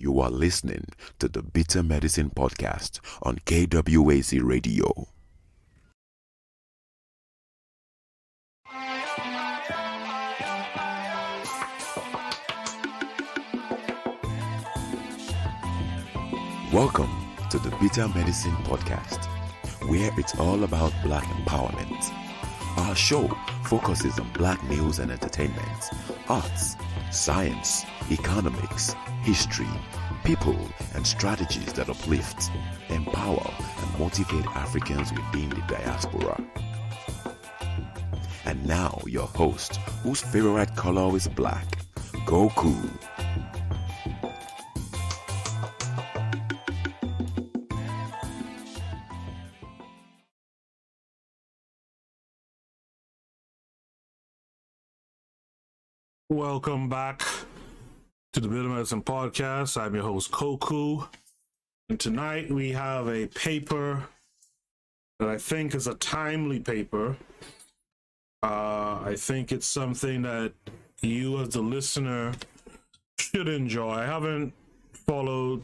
You are listening to the Bitter Medicine Podcast on KWAZ Radio. Welcome to the Bitter Medicine Podcast, where it's all about Black empowerment. Our show focuses on Black news and entertainment, arts, science, economics, history, people, and strategies that uplift, empower, and motivate Africans within the diaspora. And now, your host, whose favorite color is black, Goku. Welcome back to the Bitter Medicine Podcast. I'm your host, Koku. And tonight we have a paper that I think is a timely paper. I think it's something that you as the listener should enjoy. I haven't followed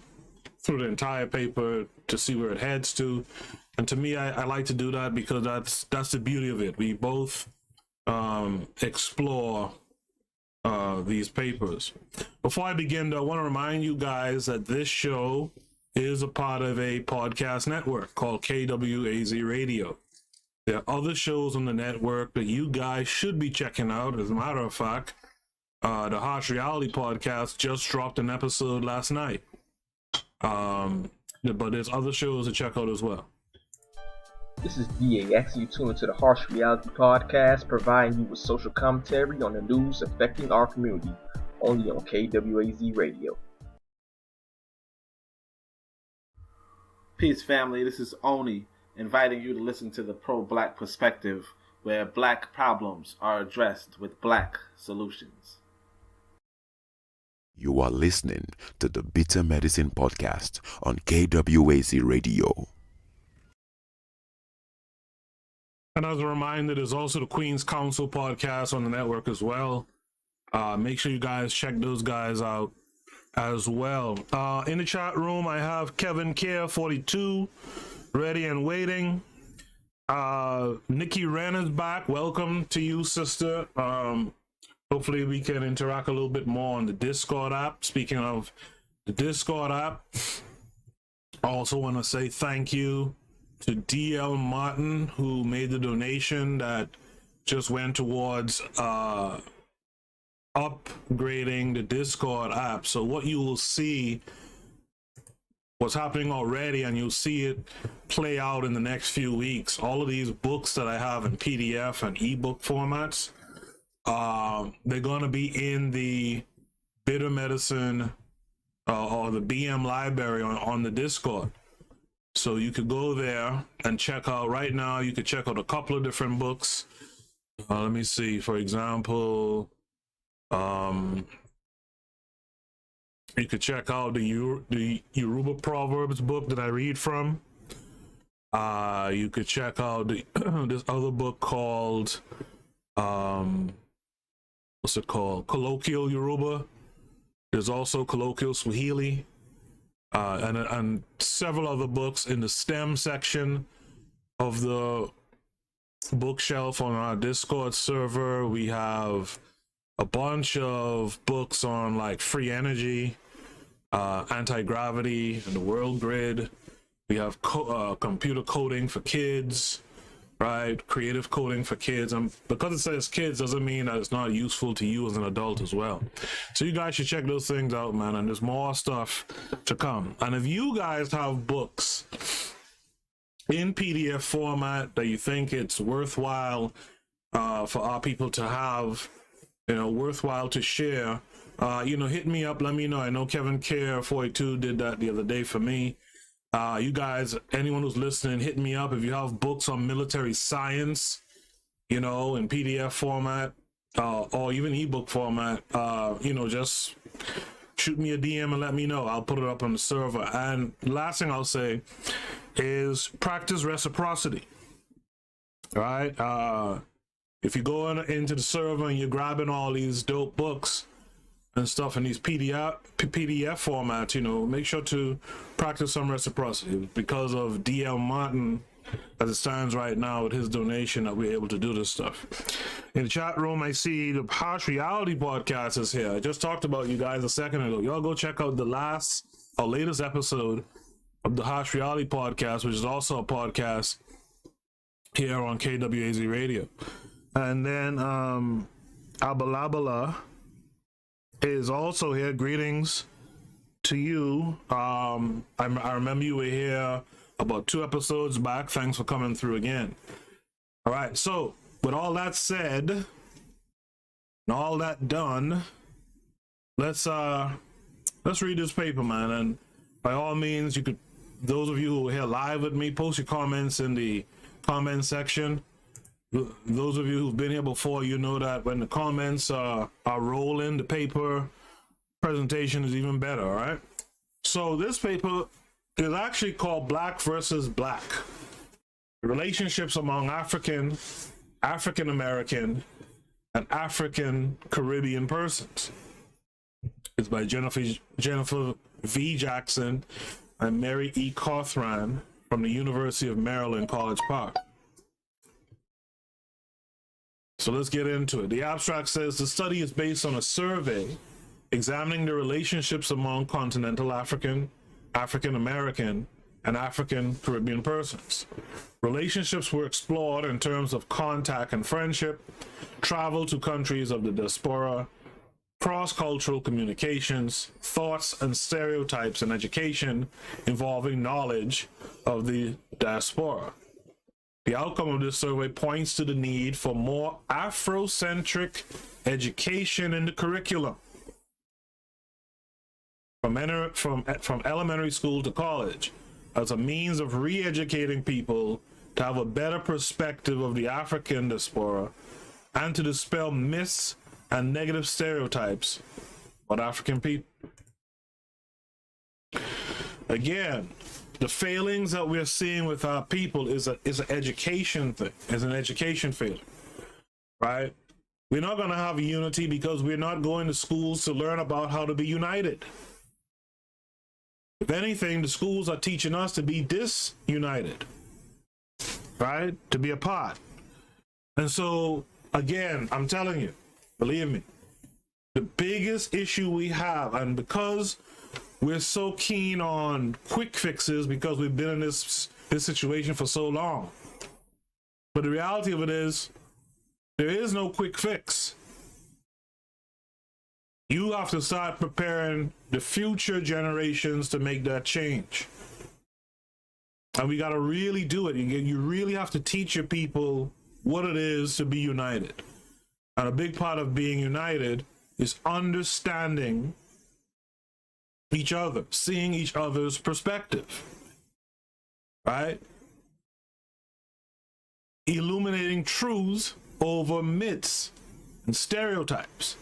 through the entire paper to see where it heads to. And to me, I like to do that because that's the beauty of it. We both explore these papers. Before I begin, though, I want to remind you guys that this show is a part of a podcast network called KWAZ Radio. There are other shows on the network that you guys should be checking out. As a matter of fact, the Harsh Reality Podcast just dropped an episode last night. But there's other shows to check out as well. This is DAX. You tune into the Harsh Reality Podcast, providing you with social commentary on the news affecting our community, only on KWAZ Radio. Peace, family. This is Oni, inviting you to listen to the Pro-Black Perspective, where Black problems are addressed with Black solutions. You are listening to the Bitter Medicine Podcast on KWAZ Radio. And as a reminder, there's also the Queen's Council podcast on the network as well. Make sure you guys check those guys out as well. In the chat room, I have Kevin Care 42 ready and waiting. Nikki Wren is back. Welcome to you, sister. Hopefully we can interact a little bit more on the Discord app. Speaking of the Discord app, I also want to say thank you to DL Martin, who made the donation that just went towards upgrading the Discord app. So what you will see, what's happening already, and you'll see it play out in the next few weeks. All of these books that I have in PDF and ebook formats, they're going to be in the Bitter Medicine or the BM library on the Discord. So you could go there and check out. Right now, you could check out a couple of different books. Let me see. For example, you could check out the Yoruba Proverbs book that I read from. You could check out this other book called, what's it called? Colloquial Yoruba. There's also Colloquial Swahili. And several other books in the STEM section of the bookshelf on our Discord server. We have a bunch of books on like free energy, anti-gravity, and the world grid. We have computer coding for kids, right? Creative coding for kids. And because it says kids doesn't mean that it's not useful to you as an adult as well. So you guys should check those things out, man. And there's more stuff to come. And if you guys have books in PDF format that you think it's worthwhile for our people to have, worthwhile to share, hit me up, let me know. I know Kevin Care 42 did that the other day for me. You guys, anyone who's listening, hit me up if you have books on military science, in PDF format, or even ebook format. Just shoot me a DM and let me know. I'll put it up on the server. And last thing I'll say is practice reciprocity. All right. If you go into the server and you're grabbing all these dope books, and stuff in these PDF formats, you know, make sure to practice some reciprocity. Because of DL Martin, as it stands right now with his donation, that we're able to do this stuff. In the chat room, I see the Harsh Reality podcast is here. I just talked about you guys a second ago. Y'all go check out the latest episode of the Harsh Reality podcast, which is also a podcast here on KWAZ Radio. And then Abalabala is also here. Greetings to you. I remember you were here about 2 episodes back. Thanks for coming through again. All right, so with all that said and all that done, let's read this paper, man. And by all means, you could, those of you who are here live with me, post your comments in the comment section. Those of you who've been here before, you know that when the comments are rolling, the paper presentation is even better. All right, so this paper is actually called Black versus Black: Relationships Among African American and African Caribbean Persons. It's by Jennifer V. Jackson and Mary E. COTHRAN from the University of Maryland, College Park. So let's get into it. The abstract says the study is based on a survey examining the relationships among continental African, African American, and African Caribbean persons. Relationships were explored in terms of contact and friendship, travel to countries of the diaspora, cross-cultural communications, thoughts and stereotypes, and education involving knowledge of the diaspora. The outcome of this survey points to the need for more Afrocentric education in the curriculum, from elementary school to college, as a means of re-educating people to have a better perspective of the African diaspora and to dispel myths and negative stereotypes about African people. Again, the failings that we're seeing with our people is an education thing, is an education failure, right? We're not going to have unity because we're not going to schools to learn about how to be united. If anything, the schools are teaching us to be disunited, right? To be apart. And so, again, I'm telling you, believe me, the biggest issue we have, and because we're so keen on quick fixes because we've been in this situation for so long. But the reality of it is, there is no quick fix. You have to start preparing the future generations to make that change. And we got to really do it. You really have to teach your people what it is to be united. And a big part of being united is understanding each other, seeing each other's perspective, right? Illuminating truths over myths and stereotypes.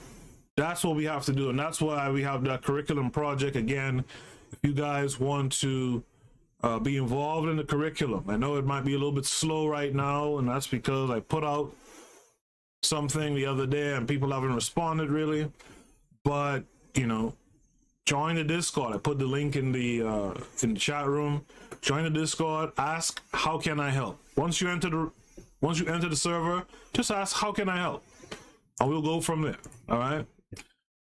That's what we have to do, and that's why we have that curriculum project. Again, if you guys want to be involved in the curriculum, I know it might be a little bit slow right now, and that's because I put out something the other day and people haven't responded really, but you know, join the Discord. I put the link in the chat room. Join the Discord. Ask, how can I help? Once you enter the server, just ask, how can I help? And we'll go from there. All right.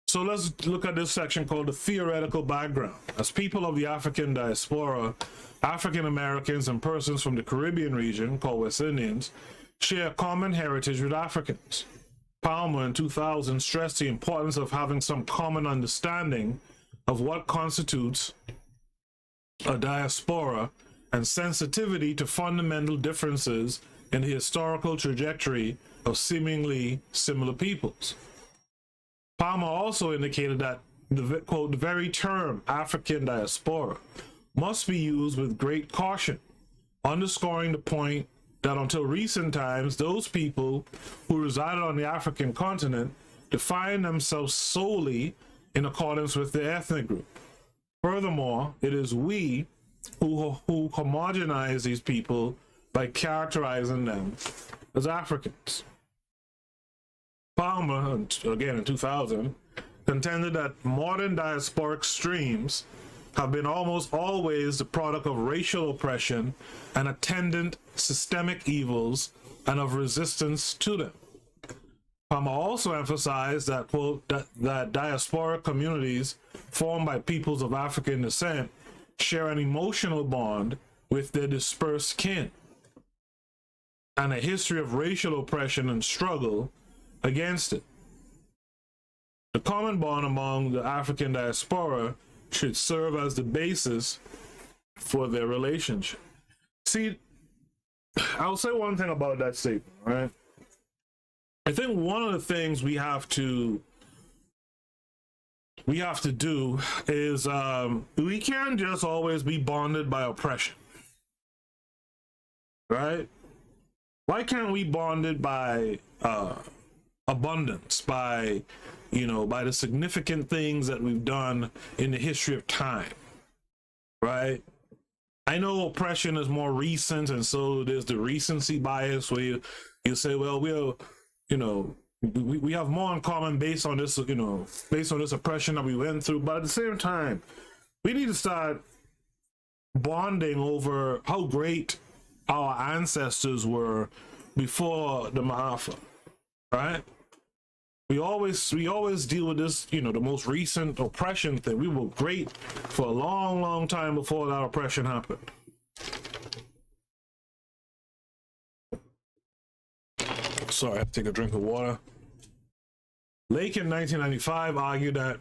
So let's look at this section called the theoretical background. As people of the African diaspora, African Americans and persons from the Caribbean region, called West Indians, share a common heritage with Africans. Palmer in 2000 stressed the importance of having some common understanding of what constitutes a diaspora and sensitivity to fundamental differences in the historical trajectory of seemingly similar peoples. Palmer also indicated that the, quote, the very term African diaspora must be used with great caution, underscoring the point that until recent times, those people who resided on the African continent defined themselves solely in accordance with their ethnic group. Furthermore, it is we who homogenize these people by characterizing them as Africans. Palmer, again in 2000, contended that modern diasporic streams have been almost always the product of racial oppression and attendant systemic evils and of resistance to them. Palmer also emphasized that, quote, that diasporic communities formed by peoples of African descent share an emotional bond with their dispersed kin and a history of racial oppression and struggle against it. The common bond among the African diaspora should serve as the basis for their relationship. See, I'll say one thing about that statement, right? I think one of the things we have to do is we can't just always be bonded by oppression, right? Why can't we bonded by abundance, by by the significant things that we've done in the history of time, right? I know oppression is more recent, and so there's the recency bias where you say, well, we have more in common based on this, based on this oppression that we went through. But at the same time, we need to start bonding over how great our ancestors were before the Ma'afa, right? We always deal with this, the most recent oppression thing. We were great for a long, long time before that oppression happened. Sorry, I have to take a drink of water. Lake in 1995 argued that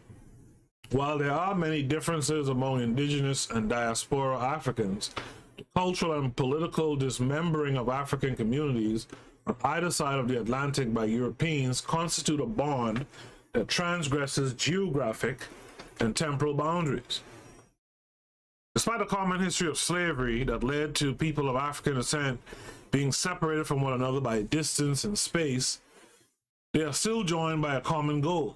while there are many differences among indigenous and diaspora Africans, the cultural and political dismembering of African communities on either side of the Atlantic by Europeans constitute a bond that transgresses geographic and temporal boundaries. Despite a common history of slavery that led to people of African descent being separated from one another by distance and space, they are still joined by a common goal.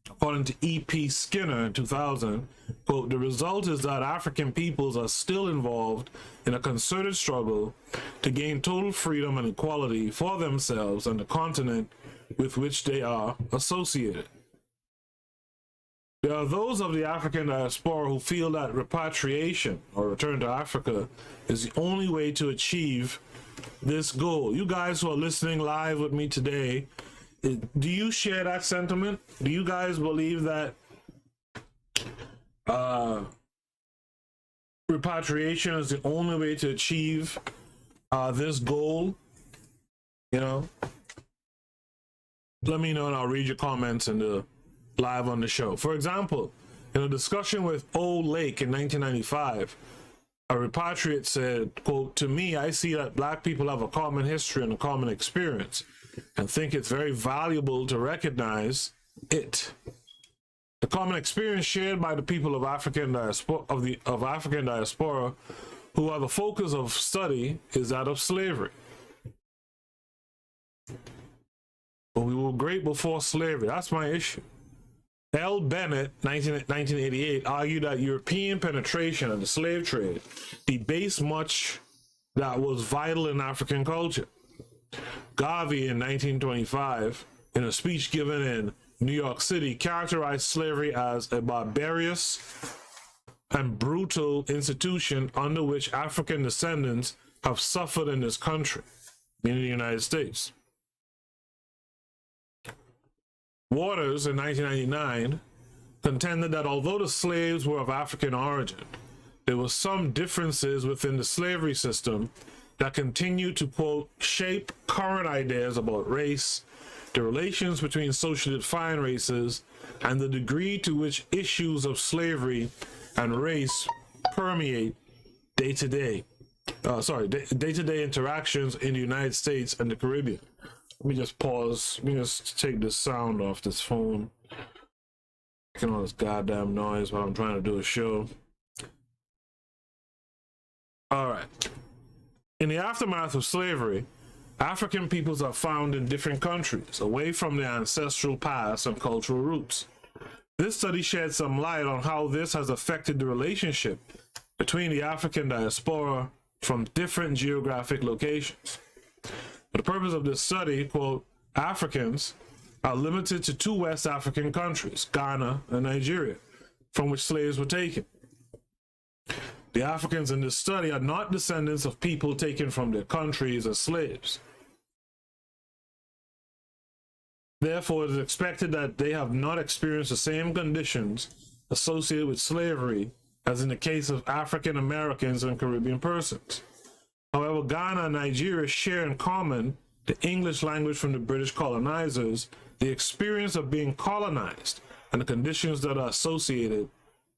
According to E.P. Skinner in 2000, quote, the result is that African peoples are still involved in a concerted struggle to gain total freedom and equality for themselves and the continent with which they are associated. There are those of the African diaspora who feel that repatriation or return to Africa is the only way to achieve this goal. You guys who are listening live with me today, do you share that sentiment? Do you guys believe that repatriation is the only way to achieve this goal? Let me know and I'll read your comments in the live on the show. For example, in a discussion with Old Lake in 1995, a repatriate said, quote, to me, I see that Black people have a common history and a common experience, and think it's very valuable to recognize it. The common experience shared by the people of African diaspora, who are the focus of study, is that of slavery. But we were great before slavery. That's my issue. L. Bennett, 1988, argued that European penetration and the slave trade debased much that was vital in African culture. Garvey, in 1925, in a speech given in New York City, characterized slavery as a barbarous and brutal institution under which African descendants have suffered in this country, in the United States. Waters, in 1999, contended that although the slaves were of African origin, there were some differences within the slavery system that continue to, quote, shape current ideas about race, the relations between socially defined races, and the degree to which issues of slavery and race permeate day-to-day interactions in the United States and the Caribbean. Let me just pause. Let me just take this sound off this phone. Making all this goddamn noise while I'm trying to do a show. All right. In the aftermath of slavery, African peoples are found in different countries, away from their ancestral past and cultural roots. This study shed some light on how this has affected the relationship between the African diaspora from different geographic locations. For the purpose of this study, quote, Africans are limited to two West African countries, Ghana and Nigeria, from which slaves were taken. The Africans in this study are not descendants of people taken from their countries as slaves. Therefore, it is expected that they have not experienced the same conditions associated with slavery as in the case of African Americans and Caribbean persons. However, Ghana and Nigeria share in common the English language from the British colonizers, the experience of being colonized, and the conditions that are associated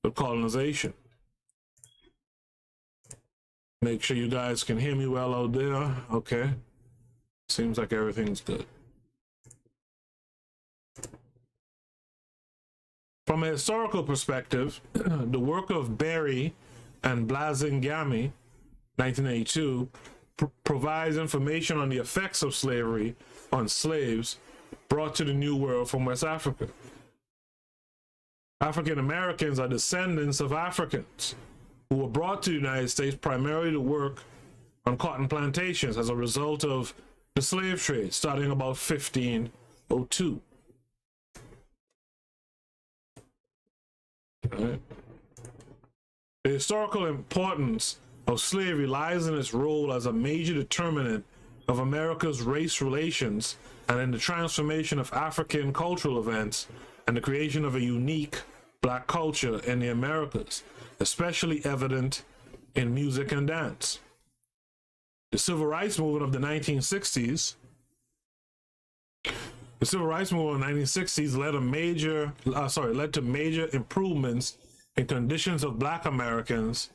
with colonization. Make sure you guys can hear me well out there. Okay. Seems like everything's good. From a historical perspective, the work of Berry and Blazingami, 1982, provides information on the effects of slavery on slaves brought to the New World from West Africa. African Americans are descendants of Africans who were brought to the United States primarily to work on cotton plantations as a result of the slave trade starting about 1502. Right. The historical importance of slavery lies in its role as a major determinant of America's race relations and in the transformation of African cultural events and the creation of a unique Black culture in the Americas, especially evident in music and dance. The Civil Rights Movement of the 1960s The Civil Rights Movement in the 1960s led to major improvements in conditions of Black Americans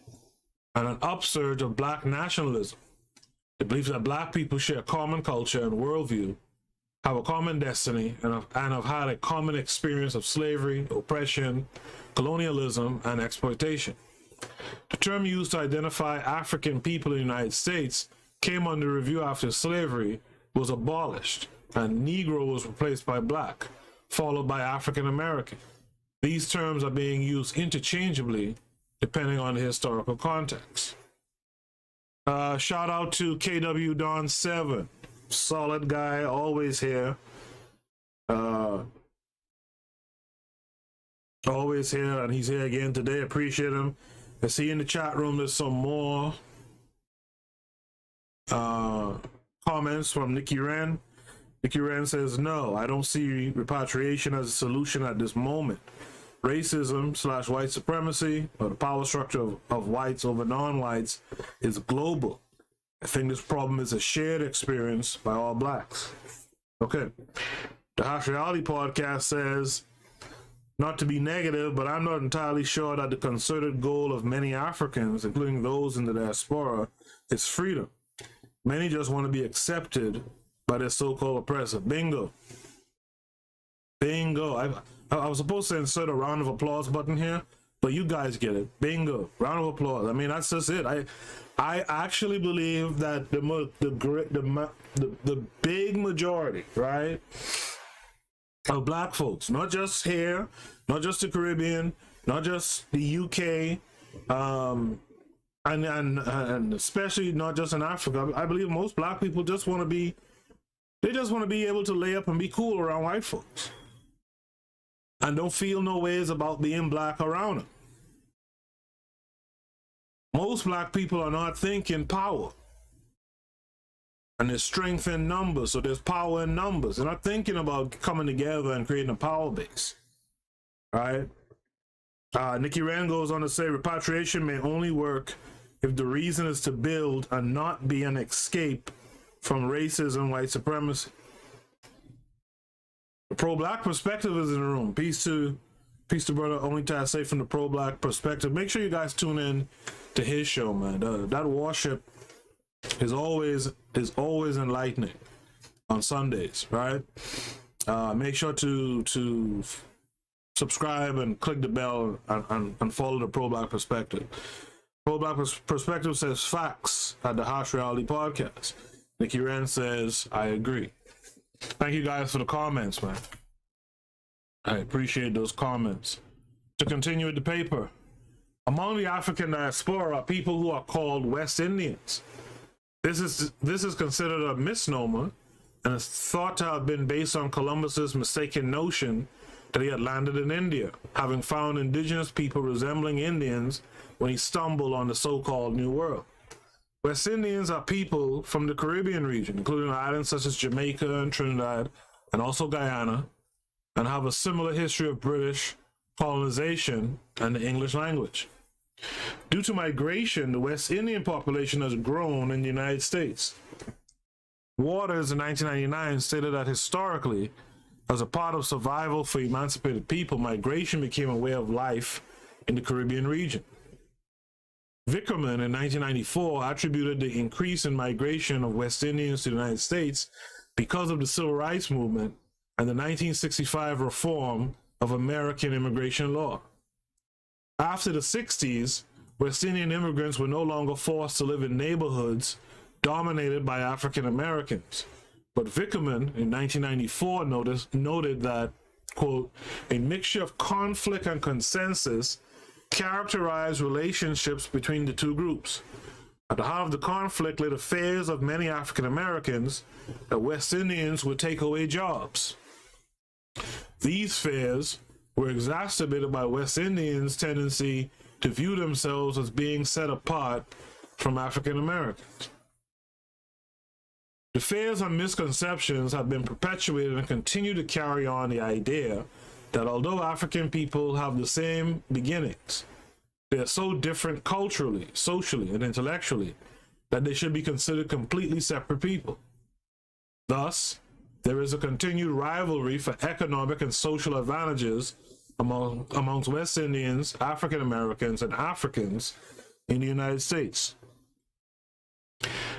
and an upsurge of Black nationalism. The belief that Black people share common culture and worldview, have a common destiny, and have had a common experience of slavery, oppression, colonialism, and exploitation. The term used to identify African people in the United States came under review after slavery was abolished and Negro was replaced by Black, followed by African American. These terms are being used interchangeably depending on the historical context. Shout out to KW Don 7, solid guy, always here. Always here, and he's here again today. Appreciate him. I see in the chat room there's some more comments from Nikki Wren. Nikki Wren says, no, I don't see repatriation as a solution at this moment. Racism / white supremacy, or the power structure of whites over non-whites, is global. I think this problem is a shared experience by all Blacks. Okay. The Harsh Reality podcast says, not to be negative, but I'm not entirely sure that the concerted goal of many Africans, including those in the diaspora, is freedom. Many just want to be accepted by their so-called oppressor. Bingo. Bingo. I was supposed to insert a round of applause button here, but you guys get it. Bingo. Round of applause. I mean, that's just it. I actually believe that the big majority, right, of Black folks, not just here, not just the Caribbean, not just the UK, and especially not just in Africa. I believe most Black people just want to be able to lay up and be cool around white folks, and don't feel no ways about being Black around them. Most Black people are not thinking power. And there's strength in numbers, so there's power in numbers. They're not thinking about coming together and creating a power base. Right? Nikki Wren goes on to say, repatriation may only work if the reason is to build and not be an escape from racism and white supremacy. The pro-Black perspective is in the room. Peace to brother Only Time Safe from the pro-Black perspective. Make sure you guys tune in to his show, man. That worship is always enlightening on Sundays, right? Make sure to subscribe and click the bell and follow the pro-Black perspective. Pro-Black perspective says facts at the Harsh Reality podcast. Nikki Wren says, I agree. Thank you guys for the comments, man. I appreciate those comments. To continue with the paper, among the African diaspora are people who are called West Indians. This is considered a misnomer and is thought to have been based on Columbus's mistaken notion that he had landed in India, having found indigenous people resembling Indians when he stumbled on the so-called New World. West Indians are people from the Caribbean region, including islands such as Jamaica and Trinidad, and also Guyana, and have a similar history of British colonization and the English language. Due to migration, the West Indian population has grown in the United States. Waters in 1999 stated that historically, as a part of survival for emancipated people, migration became a way of life in the Caribbean region. Vickerman in 1994 attributed the increase in migration of West Indians to the United States because of the Civil Rights Movement and the 1965 reform of American immigration law. After the 60s, West Indian immigrants were no longer forced to live in neighborhoods dominated by African Americans. But Vickerman in 1994 noted that, quote, a mixture of conflict and consensus characterized relationships between the two groups. At the heart of the conflict lay the fears of many African Americans that West Indians would take away jobs. These fears were exacerbated by West Indians' tendency to view themselves as being set apart from African Americans. The fears and misconceptions have been perpetuated and continue to carry on the idea that although African people have the same beginnings, they are so different culturally, socially, and intellectually that they should be considered completely separate people. Thus, there is a continued rivalry for economic and social advantages amongst West Indians, African Americans, and Africans in the United States.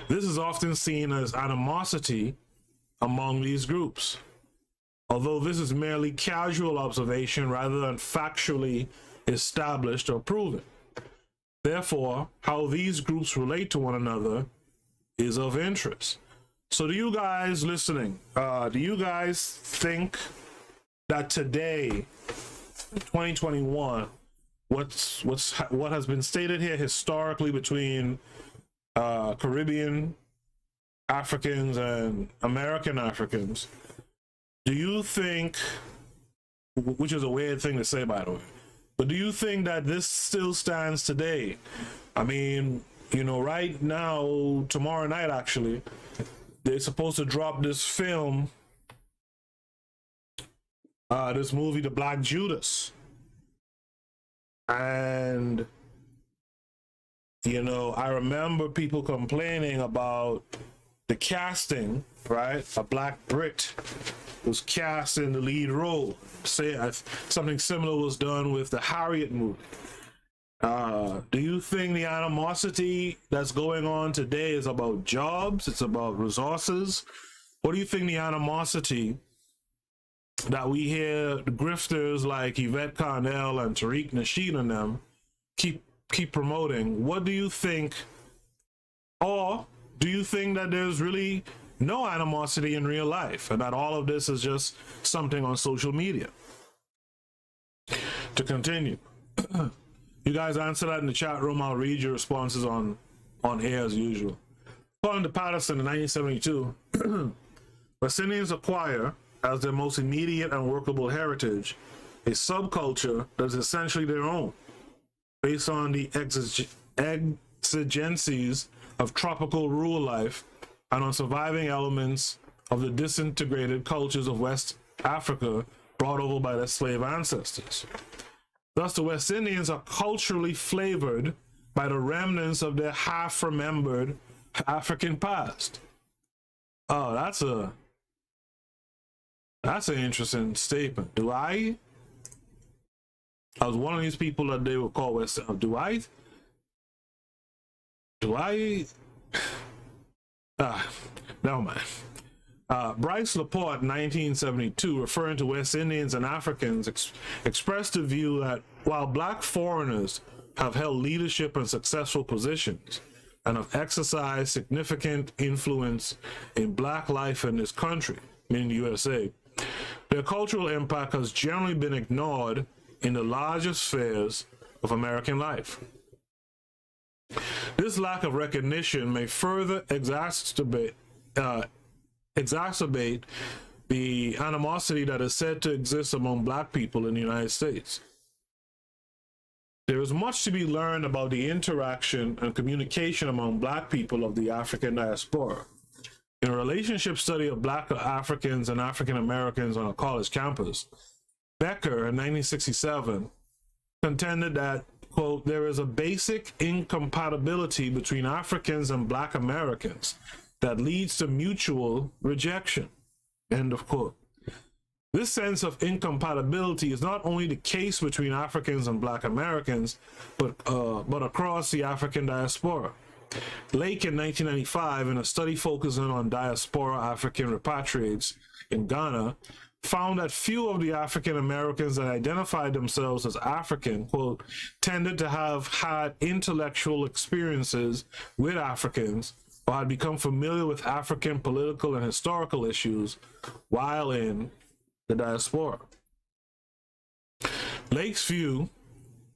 This is often seen as animosity among these groups, although this is merely casual observation rather than factually established or proven. Therefore, how these groups relate to one another is of interest. So do you guys listening, do you guys think that today, 2021, what has been stated here historically between Caribbean Africans and American Africans, do you think, which is a weird thing to say by the way, but do you think that this still stands today? I mean, you know, right now, tomorrow night actually, they're supposed to drop this film, this movie, The Black Judas. And, you know, I remember people complaining about the casting, right? A black Brit was cast in the lead role. Something similar was done with the Harriet movie. Do you think the animosity that's going on today is about jobs? It's about resources? What do you think the animosity that we hear the grifters like Yvette Carnell and Tariq Nasheed and them keep promoting? What do you think? Or do you think that there's really no animosity in real life and that all of this is just something on social media? To continue, you guys answer that in the chat room. I'll read your responses on air as usual. According to Patterson in 1972, West Indians acquire, as their most immediate and workable heritage, a subculture that is essentially their own, based on the exigencies of tropical rural life and on surviving elements of the disintegrated cultures of West Africa brought over by their slave ancestors. Thus, the West Indians are culturally flavored by the remnants of their half-remembered African past. Oh, that's an interesting statement. I was one of these people that they would call West. Never mind. Bryce Laporte, 1972, referring to West Indians and Africans, expressed the view that while black foreigners have held leadership and successful positions and have exercised significant influence in black life in this country, meaning the USA, their cultural impact has generally been ignored in the larger spheres of American life. This lack of recognition may further exacerbate exacerbate the animosity that is said to exist among black people in the United States. There is much to be learned about the interaction and communication among black people of the African diaspora. In a relationship study of black Africans and African Americans on a college campus, Becker in 1967 contended that, quote, there is a basic incompatibility between Africans and black Americans that leads to mutual rejection, end of quote. This sense of incompatibility is not only the case between Africans and black Americans, but across the African diaspora. Lake in 1995, in a study focusing on diaspora African repatriates in Ghana, found that few of the African Americans that identified themselves as African, quote, tended to have had intellectual experiences with Africans or had become familiar with African political and historical issues while in the diaspora. Lake's view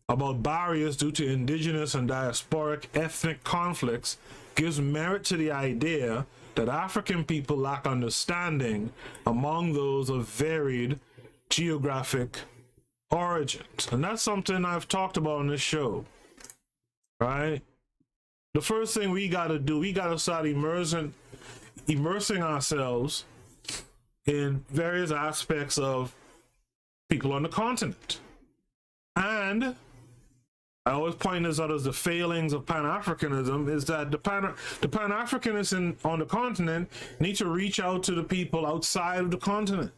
about barriers due to indigenous and diasporic ethnic conflicts gives merit to the idea that African people lack understanding among those of varied geographic origins. And that's something I've talked about on this show, right? The first thing we got to do, we got to start immersing ourselves in various aspects of people on the continent. And I always point this out as the failings of Pan-Africanism, is that the Pan-Africanists on the continent need to reach out to the people outside of the continent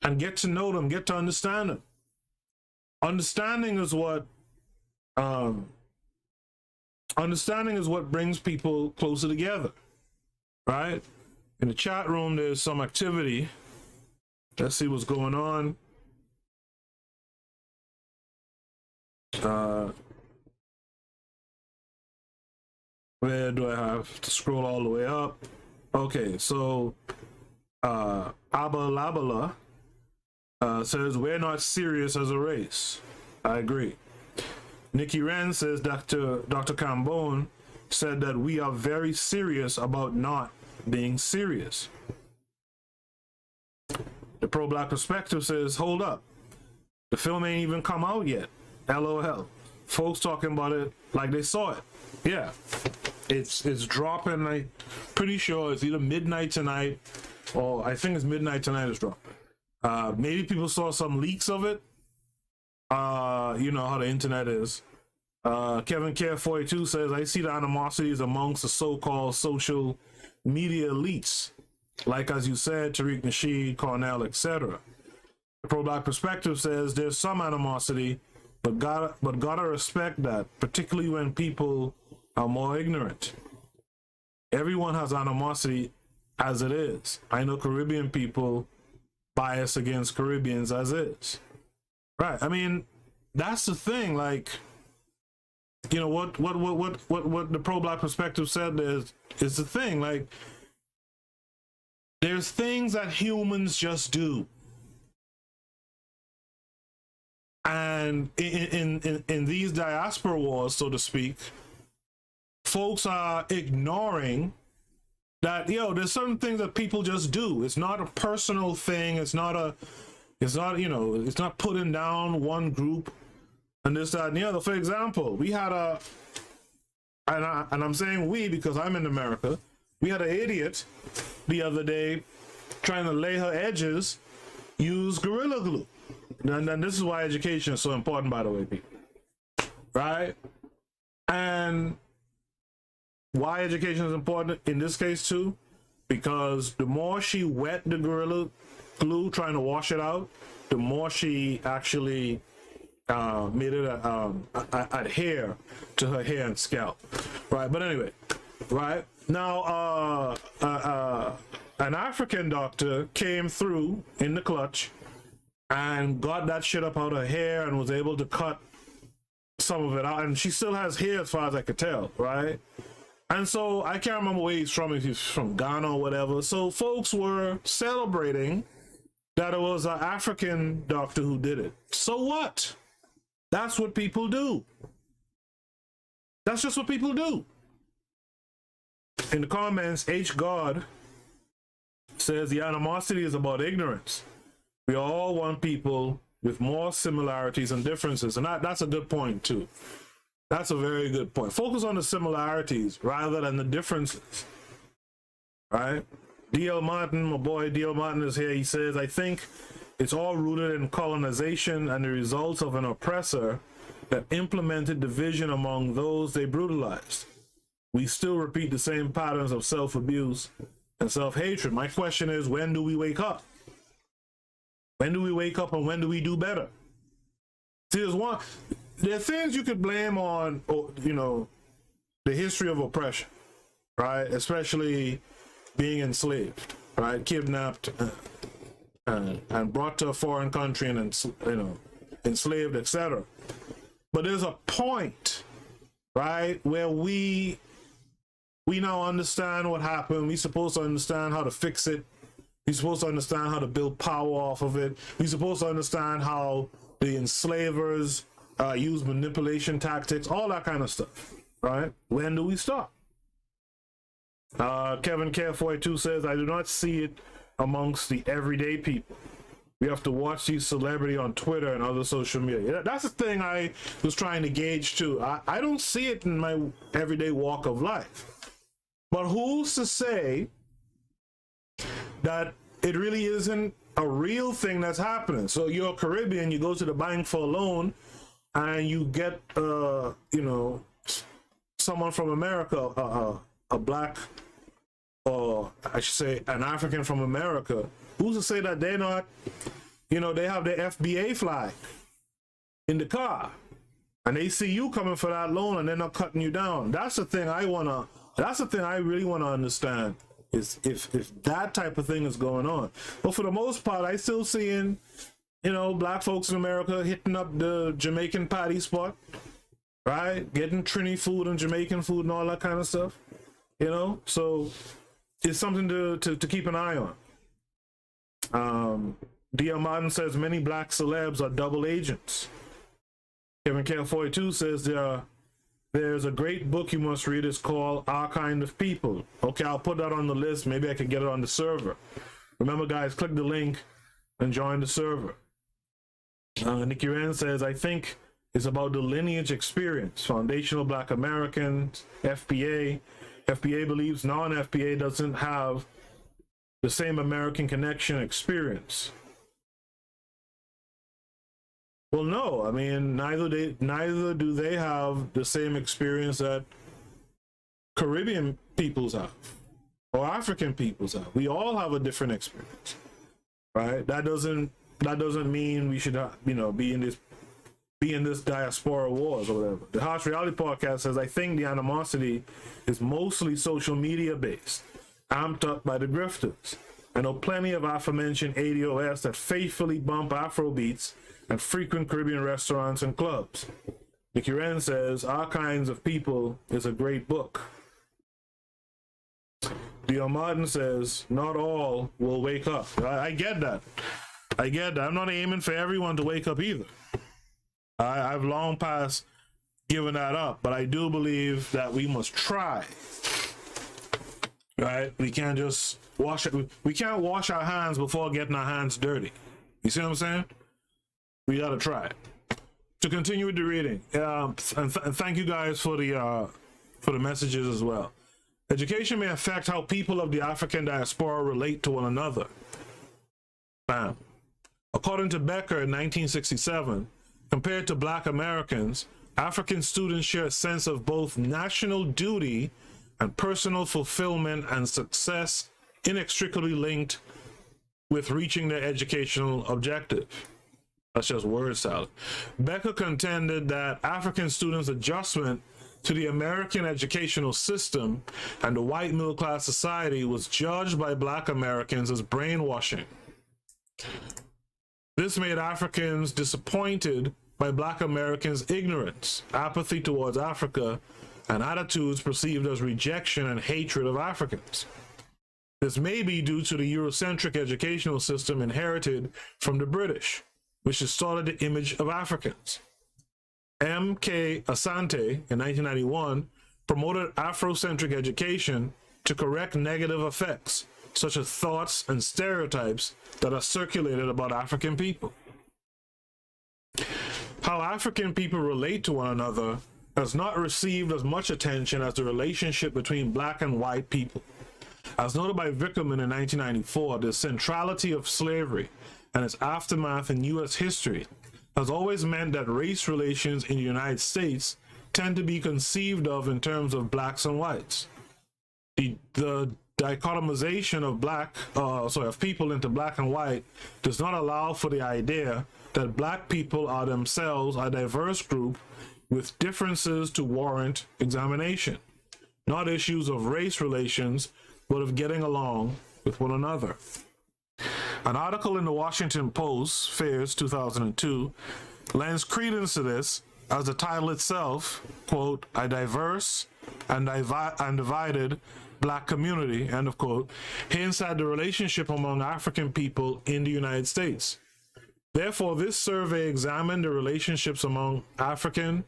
and get to know them, get to understand them. Understanding is what brings people closer together, right? In the chat room, there's some activity. Let's see what's going on. Where do I have to scroll all the way up? Okay, so Abalabala says, we're not serious as a race. I agree. Nikki Wren says, Dr. Cambone said that we are very serious about not being serious. The Pro-Black Perspective says, hold up. The film ain't even come out yet. LOL. Folks talking about it like they saw it. Yeah. It's dropping. I'm pretty sure it's either midnight tonight, or I think it's midnight tonight it's dropping. Maybe people saw some leaks of it. You know how the internet is. Kevin Care 42 says, I see the animosities amongst the so-called social media elites, like, as you said, Tariq Nasheed, Cornell, etc. The Pro-Black Perspective says there's some animosity, but gotta respect that, particularly when people are more ignorant. Everyone has animosity as it is. I know Caribbean people bias against Caribbeans as is. Right. I mean, that's the thing. Like, you know, what the Pro-Black Perspective said is the thing. Like, there's things that humans just do. And in these diaspora wars, so to speak, folks are ignoring that, there's certain things that people just do. It's not a personal thing. It's not putting down one group and this, that, and the other. For example, we had and I'm saying we because I'm in America, we had an idiot the other day trying to lay her edges, use Gorilla Glue. And this is why education is so important, by the way, people. Right? And why education is important in this case too, because the more she wet the Gorilla Glue trying to wash it out, the more she actually made it adhere to her hair and scalp. Right? But anyway, right? Now, an African doctor came through in the clutch and got that shit up out of her hair and was able to cut some of it out. And she still has hair as far as I could tell, right? And so I can't remember where he's from, if he's from Ghana or whatever. So folks were celebrating that it was an African doctor who did it. So what? That's what people do. That's just what people do. In the comments, H God says the animosity is about ignorance. We all want people with more similarities and differences. And that's a good point, too. That's a very good point. Focus on the similarities rather than the differences. Right? D.L. Martin, my boy D.L. Martin is here. He says, I think it's all rooted in colonization and the results of an oppressor that implemented division among those they brutalized. We still repeat the same patterns of self-abuse and self-hatred. My question is, when do we wake up? When do we wake up and when do we do better? See, there are things you could blame on, you know, the history of oppression, right? Especially being enslaved, right? Kidnapped and brought to a foreign country and, you know, enslaved, etc. But there's a point, right, where we now understand what happened. We're supposed to understand how to fix it. We're supposed to understand how to build power off of it. We're supposed to understand how the enslavers use manipulation tactics, all that kind of stuff, right? When do we stop? Kevin Care42 says, I do not see it amongst the everyday people. We have to watch these celebrity on Twitter and other social media. That's the thing I was trying to gauge too. I don't see it in my everyday walk of life. But who's to say that it really isn't a real thing that's happening? So you're Caribbean, you go to the bank for a loan, and you get, you know, someone from America, a black, or I should say an African from America. Who's to say that they're not, you know, they have their FBA flag in the car, and they see you coming for that loan, and they're not cutting you down? That's the thing that's the thing I really want to understand, is if that type of thing is going on. But for the most part, I still seeing, you know, black folks in America hitting up the Jamaican patty spot, right? Getting Trini food and Jamaican food and all that kind of stuff, you know? So it's something to keep an eye on. D.L. Martin says many black celebs are double agents. Kevin Care42 says there's a great book you must read. It's called Our Kind of People. Okay, I'll put that on the list. Maybe I can get it on the server. Remember, guys, click the link and join the server. Nikki Wren says, I think it's about the lineage experience. Foundational Black Americans, FBA. FBA believes non-FBA doesn't have the same American connection experience. Well, no, I mean, neither do they have the same experience that Caribbean peoples have or African peoples have. We all have a different experience, right? That doesn't mean we should, you know, be in this diaspora wars or whatever. The Harsh Reality Podcast says, I think the animosity is mostly social media based, amped up by the grifters. I know plenty of aforementioned ADOS that faithfully bump Afro beats and frequent Caribbean restaurants and clubs. Nikki Wren says, Our Kinds of People is a great book. D.L. Martin says, not all will wake up. I get that. I'm not aiming for everyone to wake up either. I've long past given that up, but I do believe that we must try. Right? We can't just wash it. We can't wash our hands before getting our hands dirty. You see what I'm saying? We gotta try. To continue with the reading, and thank you guys for the messages as well. Education may affect how people of the African diaspora relate to one another. Bam. According to Becker in 1967, compared to Black Americans, African students share a sense of both national duty and personal fulfillment and success inextricably linked with reaching their educational objective. That's just word salad. Becker contended that African students' adjustment to the American educational system and the white middle-class society was judged by Black Americans as brainwashing. This made Africans disappointed by Black Americans' ignorance, apathy towards Africa, and attitudes perceived as rejection and hatred of Africans. This may be due to the Eurocentric educational system inherited from the British, which distorted the image of Africans. M.K. Asante, in 1991, promoted Afrocentric education to correct negative effects such as thoughts and stereotypes that are circulated about African people. How African people relate to one another has not received as much attention as the relationship between black and white people. As noted by Vickerman in 1994, the centrality of slavery and its aftermath in U.S. history has always meant that race relations in the United States tend to be conceived of in terms of blacks and whites. The dichotomization of people into black and white does not allow for the idea that black people are themselves a diverse group with differences to warrant examination, not issues of race relations, but of getting along with one another. An article in the Washington Post, Fairs 2002, lends credence to this as the title itself, quote, "A diverse and divided black community," end of quote, hints at the relationship among African people in the United States. Therefore, this survey examined the relationships among African,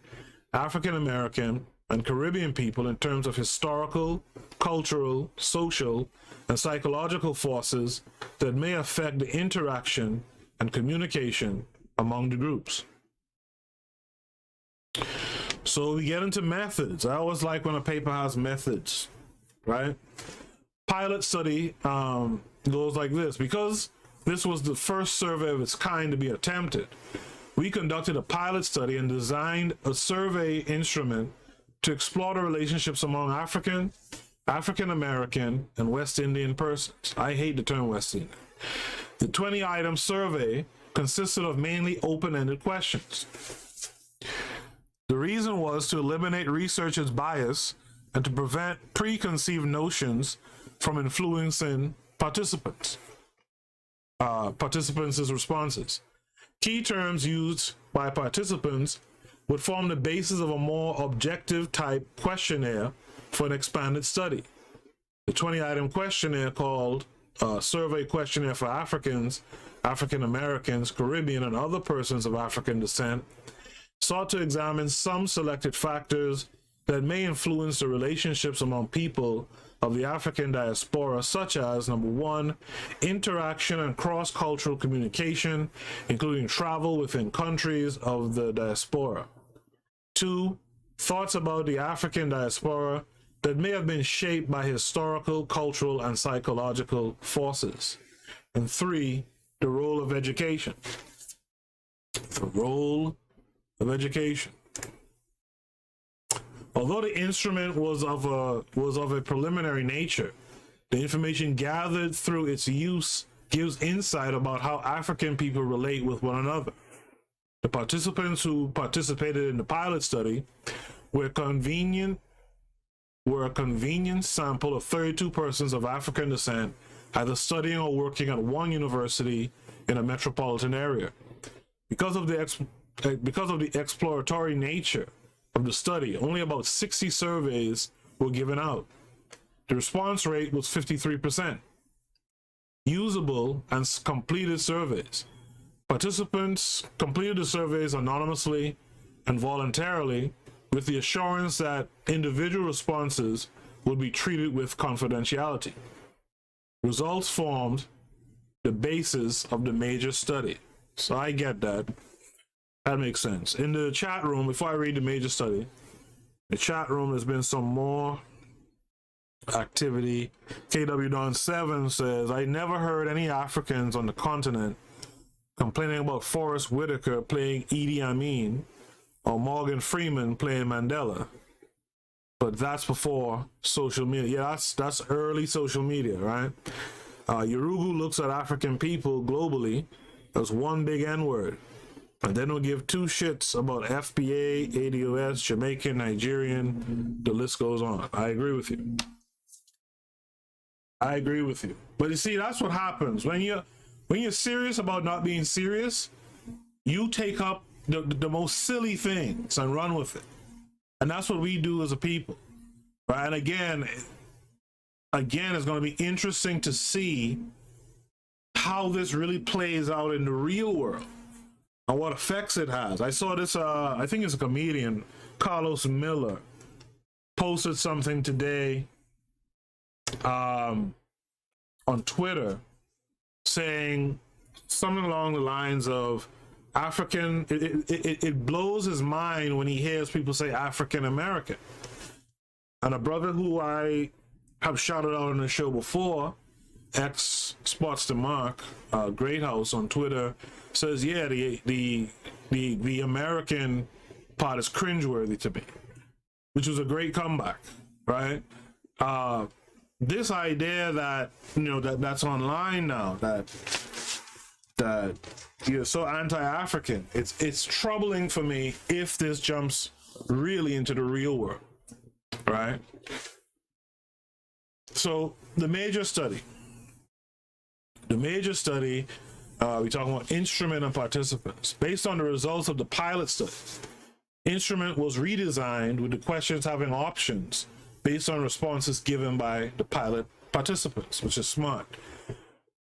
African American, and Caribbean people in terms of historical, cultural, social, and psychological forces that may affect the interaction and communication among the groups. So we get into methods. I always like when a paper has methods, right? Pilot study goes like this. Because this was the first survey of its kind to be attempted, we conducted a pilot study and designed a survey instrument to explore the relationships among African, African American, and West Indian persons. I hate the term West Indian. The 20-item survey consisted of mainly open-ended questions. The reason was to eliminate researchers' bias and to prevent preconceived notions from influencing participants' responses. Key terms used by participants would form the basis of a more objective type questionnaire for an expanded study. The 20-item questionnaire, called Survey Questionnaire for Africans, African Americans, Caribbean, and other persons of African descent, sought to examine some selected factors that may influence the relationships among people of the African diaspora, such as, number one, interaction and cross-cultural communication, including travel within countries of the diaspora. Two, thoughts about the African diaspora that may have been shaped by historical, cultural, and psychological forces. And three, the role of education. The role of education. Although the instrument was of a preliminary nature, the information gathered through its use gives insight about how African people relate with one another. The participants who participated in the pilot study were a convenient sample of 32 persons of African descent, either studying or working at one university in a metropolitan area. Because of the exploratory nature of the study, only about 60 surveys were given out. The response rate was 53%. Usable and completed surveys. Participants completed the surveys anonymously and voluntarily, with the assurance that individual responses would be treated with confidentiality. Results formed the basis of the major study. So I get that. That makes sense. In the chat room, before I read the major study, the chat room, there's been some more activity. KW Don 7 says, I never heard any Africans on the continent complaining about Forrest Whitaker playing Idi Amin or Morgan Freeman playing Mandela. But that's before social media. Yeah, that's early social media, right? Yurugu looks at African people globally as one big N-word. And they don't give two shits about FBA, ADOS, Jamaican, Nigerian, the list goes on. I agree with you. I agree with you. But you see, that's what happens. When you're serious about not being serious, you take up the most silly things and run with it. And that's what we do as a people. Right? And again, it's going to be interesting to see how this really plays out in the real world and what effects it has. I saw this, I think it's a comedian, Carlos Miller, posted something today on on Twitter saying something along the lines of African. It blows his mind when he hears people say African American. And a brother who I have shouted out on the show before, X Spots the Mark, Great House on Twitter, says, yeah, the American part is cringeworthy to me, which was a great comeback, right? This idea that, you know, that's online now, that you're so anti-African, it's troubling for me if this jumps really into the real world, right? So the major study, we're talking about instrument and participants. Based on the results of the pilot study, instrument was redesigned with the questions having options based on responses given by the pilot participants, which is smart.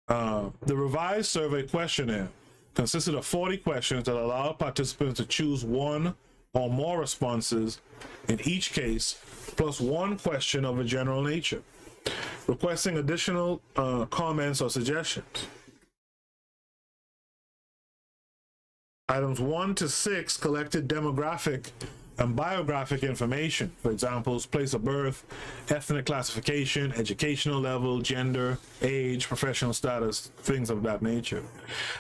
The revised survey questionnaire consisted of 40 questions that allowed participants to choose one or more responses in each case, plus one question of a general nature, requesting additional comments or suggestions. Items 1 to 6 collected demographic and biographic information, for example, place of birth, ethnic classification, educational level, gender, age, professional status, things of that nature.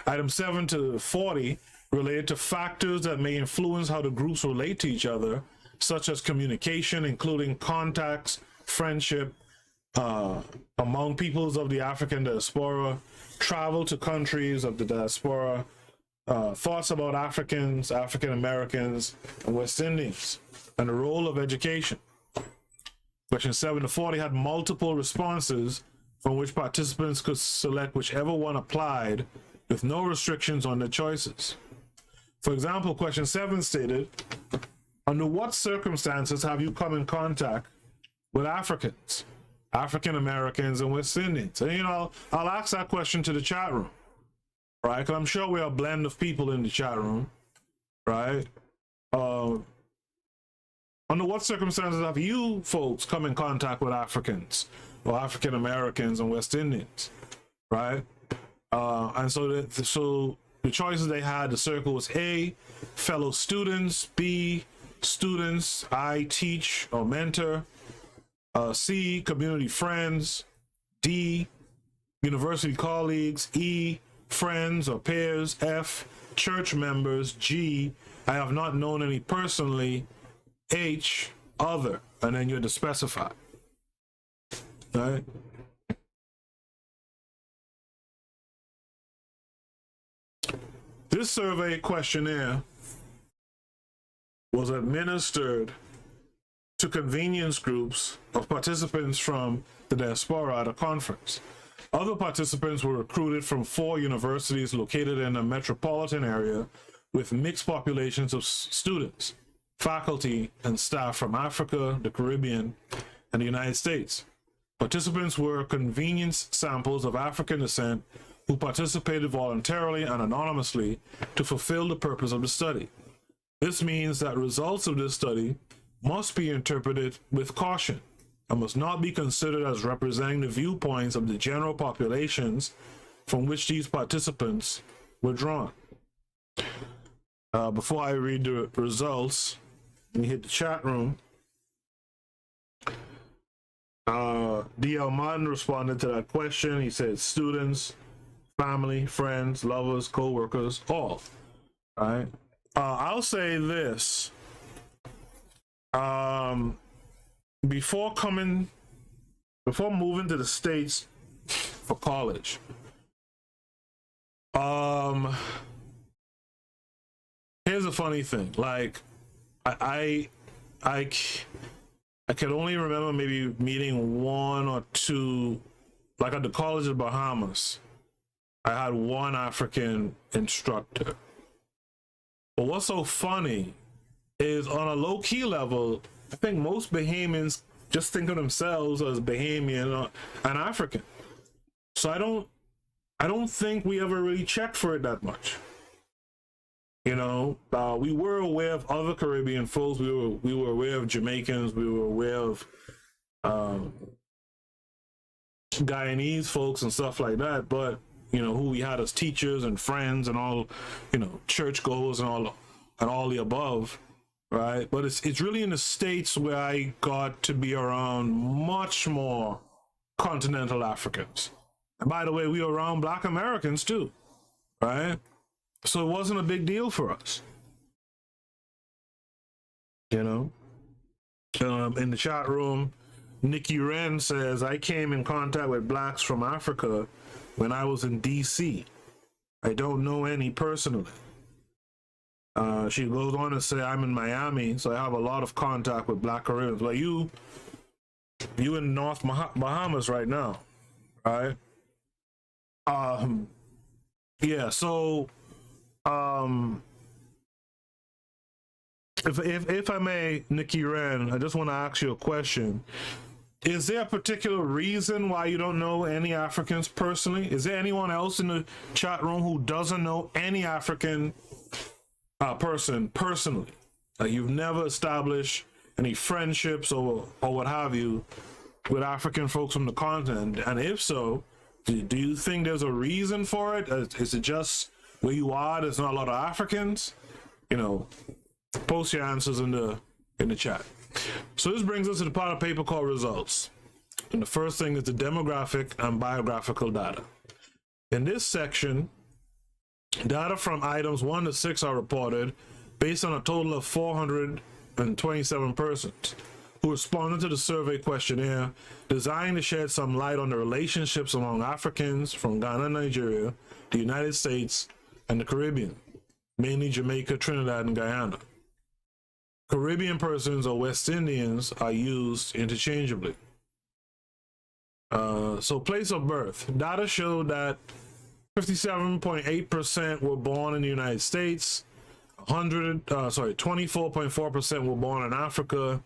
Item 7 to 40 related to factors that may influence how the groups relate to each other, such as communication, including contacts, friendship, among peoples of the African diaspora, travel to countries of the diaspora, thoughts about Africans, African Americans, and West Indians, and the role of education. Question 7 to 40 had multiple responses from which participants could select whichever one applied with no restrictions on their choices. For example, question 7 stated, under what circumstances have you come in contact with Africans, African Americans, and West Indians? And, you know, I'll ask that question to the chat room, right? Because I'm sure we're a blend of people in the chat room, right? Under what circumstances have you folks come in contact with Africans or African Americans and West Indians, right? And so the choices they had, the circle was A, fellow students, B, students I teach or mentor, C, community friends, D, university colleagues, E, friends or peers, F, church members, G, I have not known any personally, H, other, and then you had to specify. All right. This survey questionnaire was administered to convenience groups of participants from the diaspora at a conference. Other participants were recruited from 4 universities located in a metropolitan area with mixed populations of students, faculty, and staff from Africa, the Caribbean, and the United States. Participants were convenience samples of African descent who participated voluntarily and anonymously to fulfill the purpose of the study. This means that results of this study must be interpreted with caution and must not be considered as representing the viewpoints of the general populations from which these participants were drawn. Before I read the results, let me hit the chat room. D.L. Martin responded to that question. He said students, family, friends, lovers, co-workers, all. Right? I'll say this. Before moving to the States for college, here's a funny thing. Like, I can only remember maybe meeting 1 or 2, like at the College of Bahamas, I had 1 African instructor. But what's so funny is on a low-key level, I think most Bahamians just think of themselves as Bahamian and African. So I don't think we ever really checked for it that much. You know, we were aware of other Caribbean folks. We were aware of Jamaicans. We were aware of Guyanese folks and stuff like that, but who we had as teachers and friends and all, churchgoers and all the above, right? But it's really in the States where I got to be around much more continental Africans. And by the way, we were around Black Americans too, right? So it wasn't a big deal for us, In the chat room, Nikki Wren says, I came in contact with blacks from Africa when I was in DC. I don't know any personally. She goes on to say, I'm in Miami, so I have a lot of contact with Black Caribbeans. But you in North Bahamas right now, right? Yeah, so if I may, Nikki Wren, I just want to ask you a question. Is there a particular reason why you don't know any Africans personally? Is there anyone else in the chat room who doesn't know any African person personally? Like you've never established any friendships or what have you with African folks from the continent? And if so, do you think there's a reason for it? Is it just where you are, there's not a lot of Africans? Post your answers in the chat. So this brings us to the part of paper called results. And the first thing is the demographic and biographical data. In this section, data from items 1 to 6 are reported based on a total of 427 persons who responded to the survey questionnaire designed to shed some light on the relationships among Africans from Ghana and Nigeria, the United States, and the Caribbean, mainly Jamaica, Trinidad, and Guyana. Caribbean persons or West Indians are used interchangeably. So place of birth. Data showed that 57.8% were born in the United States, 24.4% were born in Africa,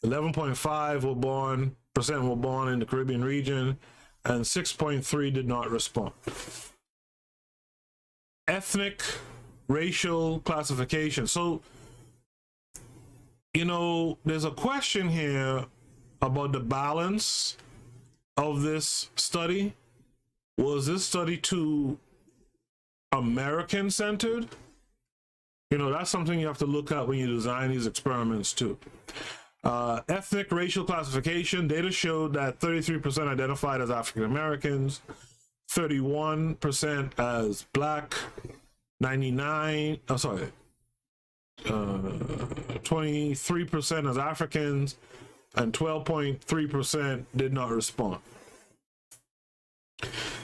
11.5% were born in the Caribbean region, and 6.3% did not respond. Ethnic, racial classification. So, there's a question here about the balance of this study. Was this study too American-centered? That's something you have to look at when you design these experiments too. Ethnic racial classification. Data showed that 33% identified as African Americans, 31% as Black, 23% as Africans, and 12.3% did not respond.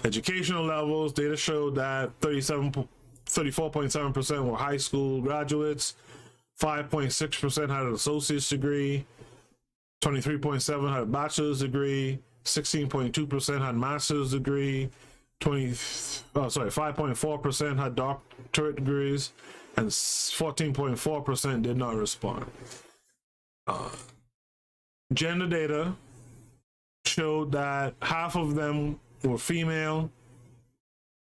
Educational levels. Data showed that 34.7% were high school graduates, 5.6% had an associate's degree, 23.7% had a bachelor's degree, 16.2% had master's degree, 5.4% had doctorate degrees, and 14.4% did not respond. Gender data showed that half of them were female,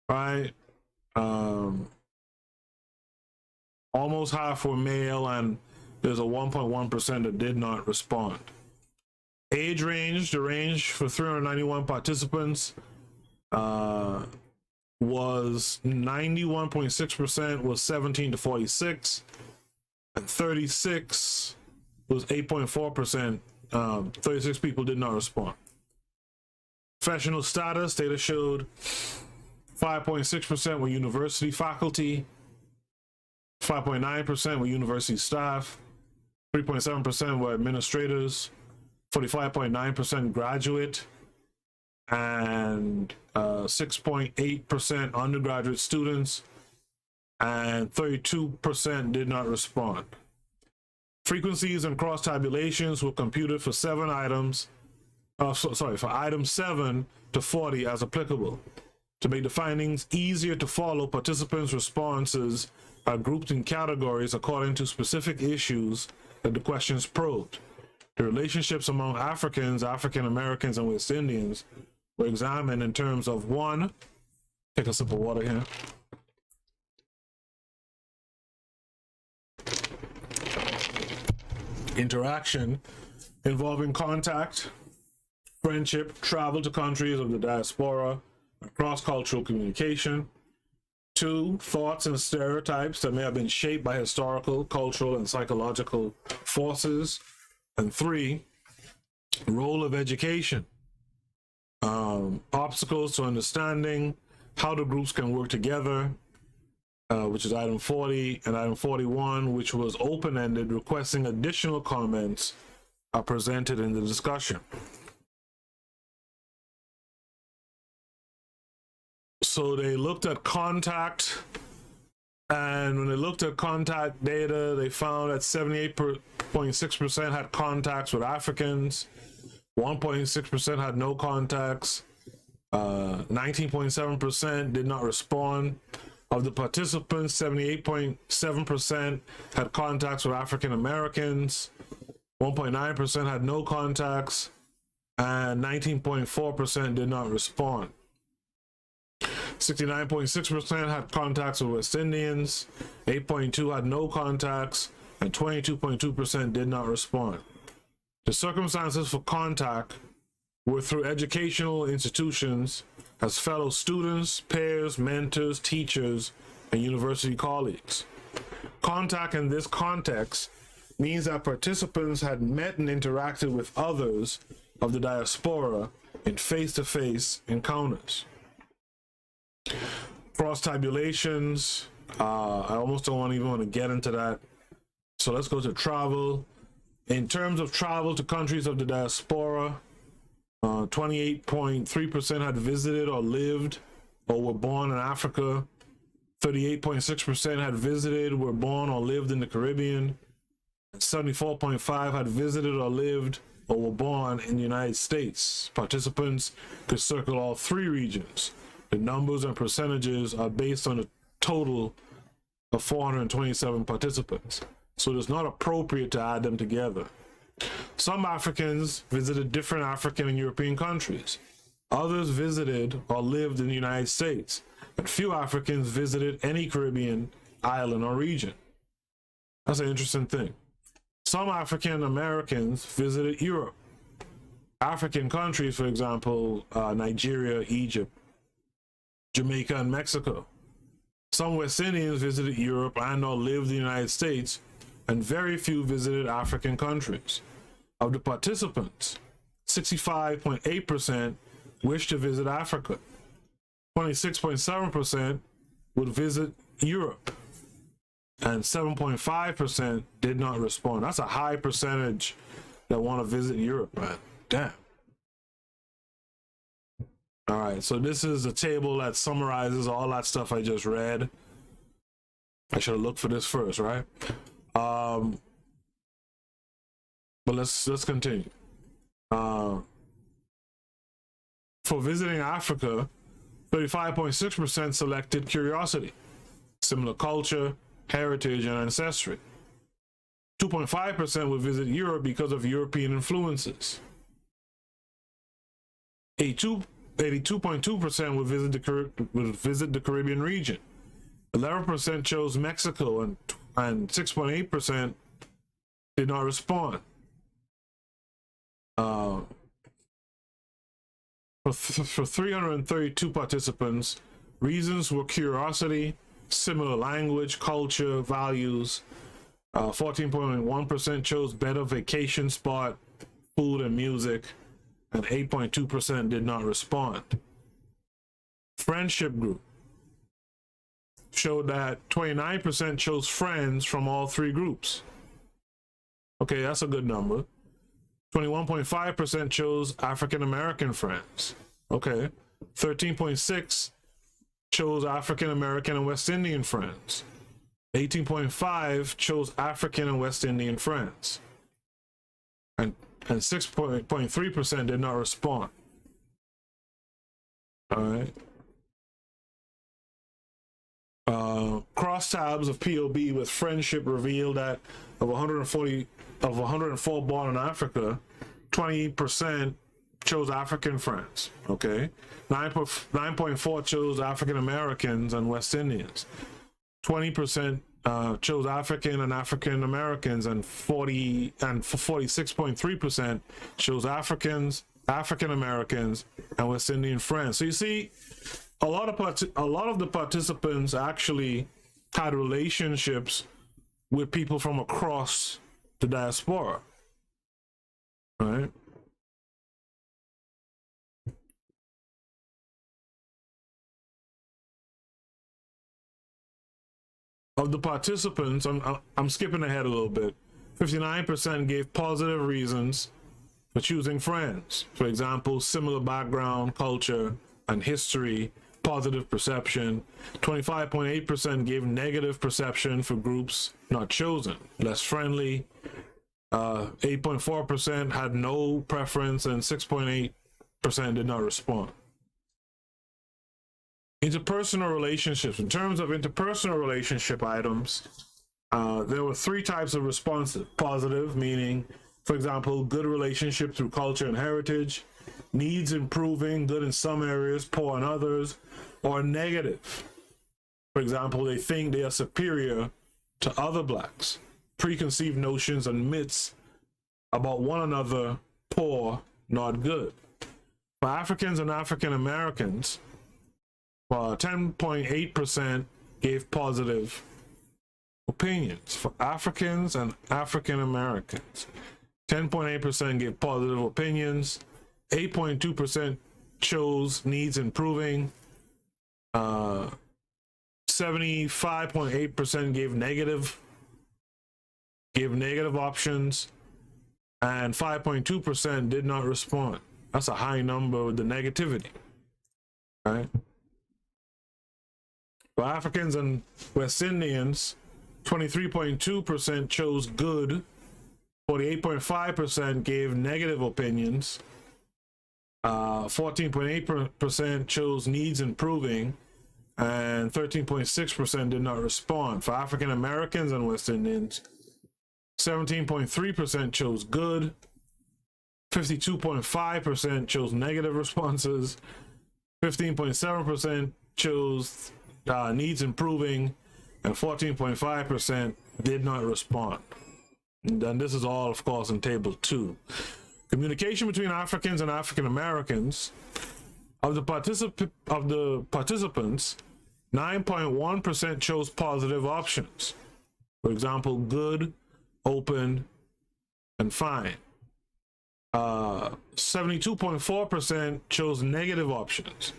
right? Almost half were male, and there's a 1.1% that did not respond. Age range, the range for 391 participants was 91.6% was 17 to 46, and 36 was 8.4%. 36 people did not respond. Professional status, data showed 5.6% were university faculty, 5.9% were university staff, 3.7% were administrators, 45.9% graduate, and 6.8% undergraduate students, and 32% did not respond. Frequencies and cross tabulations were computed for 7 items, for items 7 to 40 as applicable. To make the findings easier to follow, participants' responses are grouped in categories according to specific issues that the questions probed. The relationships among Africans, African Americans, and West Indians were examined in terms of 1, take a sip of water here. Interaction involving contact, Friendship, travel to countries of the diaspora, and cross-cultural communication. 2, thoughts and stereotypes that may have been shaped by historical, cultural, and psychological forces. And 3, role of education, obstacles to understanding how the groups can work together, which is item 40, and item 41, which was open-ended, requesting additional comments are presented in the discussion. So they looked at contact, and when they looked at contact data, they found that 78.6% had contacts with Africans, 1.6% had no contacts, 19.7% did not respond. Of the participants, 78.7% had contacts with African Americans, 1.9% had no contacts, and 19.4% did not respond. 69.6% had contacts with West Indians, 8.2% had no contacts, and 22.2% did not respond. The circumstances for contact were through educational institutions as fellow students, peers, mentors, teachers, and university colleagues. Contact in this context means that participants had met and interacted with others of the diaspora in face-to-face encounters. Cross-tabulations, I almost don't even want to get into that. So let's go to travel. In terms of travel to countries of the diaspora, 28.3% had visited or lived or were born in Africa. 38.6% had visited, were born, or lived in the Caribbean. 74.5% had visited or lived or were born in the United States. Participants could circle all 3 regions. The numbers and percentages are based on a total of 427 participants. So it's not appropriate to add them together. Some Africans visited different African and European countries. Others visited or lived in the United States. And few Africans visited any Caribbean island or region. That's an interesting thing. Some African Americans visited Europe. African countries, for example, Nigeria, Egypt, Jamaica, and Mexico. Some West Indians visited Europe and or lived in the United States, and very few visited African countries. Of the participants, 65.8% wished to visit Africa. 26.7% would visit Europe, and 7.5% did not respond. That's a high percentage that want to visit Europe, man. Damn. All right, so this is a table that summarizes all that stuff I just read. I should have looked for this first, right? But let's continue. For visiting Africa, 35.6% selected curiosity, similar culture, heritage, and ancestry. 2.5% would visit Europe because of European influences. 82.2% would visit the Caribbean region. 11% chose Mexico, and 6.8% did not respond. For 332 participants, reasons were curiosity, similar language, culture, values. 14.1% chose better vacation spot, food, and music, and 8.2% did not respond. Friendship group showed that 29% chose friends from all 3 groups. Okay, that's a good number. 21.5% chose African American friends. Okay. 13.6% chose African American and West Indian friends. 18.5% chose African and West Indian friends. And 6.3% did not respond. All right. Crosstabs of POB with friendship revealed that of 104 born in Africa, 20% chose African friends. Okay, 9.4% chose African Americans and West Indians. 20% chose African and African Americans, and 46.3% chose Africans African Americans, and West Indian friends. So you see, a lot of the participants actually had relationships with people from across the diaspora, right? Of the participants, I'm skipping ahead a little bit. 59% gave positive reasons for choosing friends. For example, similar background, culture, and history, positive perception. 25.8% gave negative perception for groups not chosen, less friendly. 8.4% had no preference, and 6.8% did not respond. Interpersonal relationships. In terms of interpersonal relationship items, there were three types of responses. Positive, meaning, for example, good relationship through culture and heritage. Needs improving, good in some areas, poor in others. Or negative. For example, they think they are superior to other blacks. Preconceived notions and myths about one another, poor, not good. For Africans and African Americans, 10.8% gave positive opinions. For Africans and African Americans, 10.8% gave positive opinions. 8.2% chose needs improving. 75.8% gave negative options, and 5.2% did not respond. That's a high number with the negativity, right? For Africans and West Indians, 23.2% chose good, 48.5% gave negative opinions, 14.8% chose needs improving, and 13.6% did not respond. For African Americans and West Indians, 17.3% chose good, 52.5% chose negative responses, 15.7% chose needs improving, and 14.5% did not respond. And then this is all, of course, in Table 2. Communication between Africans and African Americans. Of the participants, 9.1% chose positive options. For example, good, open, and fine. 72.4% chose negative options.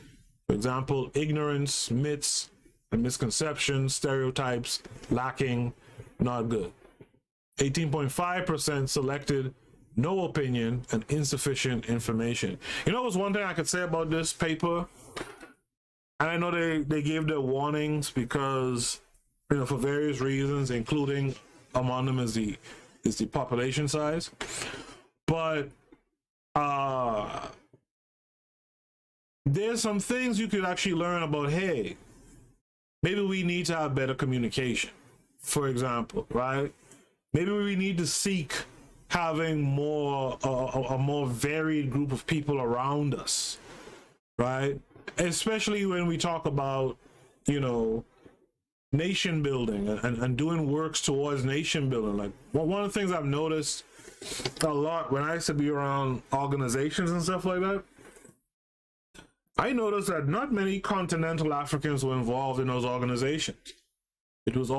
For example, ignorance, myths, and misconceptions, stereotypes, lacking, not good. 18.5% selected no opinion and insufficient information. You know what's one thing I could say about this paper? And I know they gave their warnings because, you know, for various reasons, including among them is the population size. But there's some things you could actually learn about. Hey, maybe we need to have better communication, for example, right? Maybe we need to seek having a more varied group of people around us, right? Especially when we talk about, you know, nation building and doing works towards nation building. Like, one of the things I've noticed a lot when I used to be around organizations and stuff like that, I noticed that not many continental Africans were involved in those organizations. It was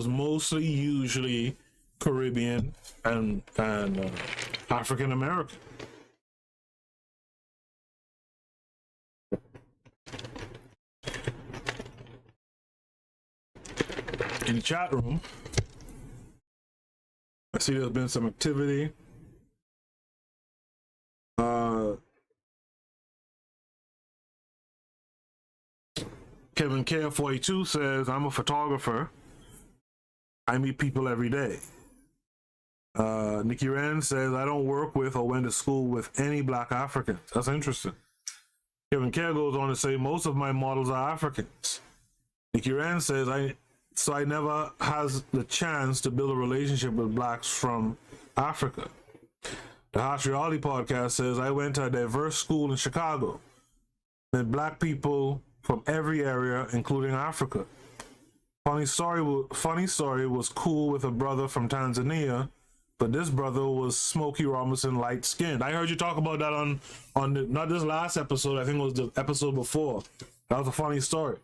mostly usually Caribbean and African American. In the chat room, I see there's been some activity. Kevin K42 says, I'm a photographer. I meet people every day. Nikki Wren says, I don't work with or went to school with any black Africans. That's interesting. Kevin Kerr goes on to say, most of my models are Africans. Nikki Wren says, I never has the chance to build a relationship with blacks from Africa. The Harsh Reality podcast says, I went to a diverse school in Chicago. Met black people from every area, including Africa. Funny story was cool with a brother from Tanzania but this brother was Smokey Robinson, light skinned. I heard you talk about that on the, not this last episode. I think it was the episode before. That was a funny story.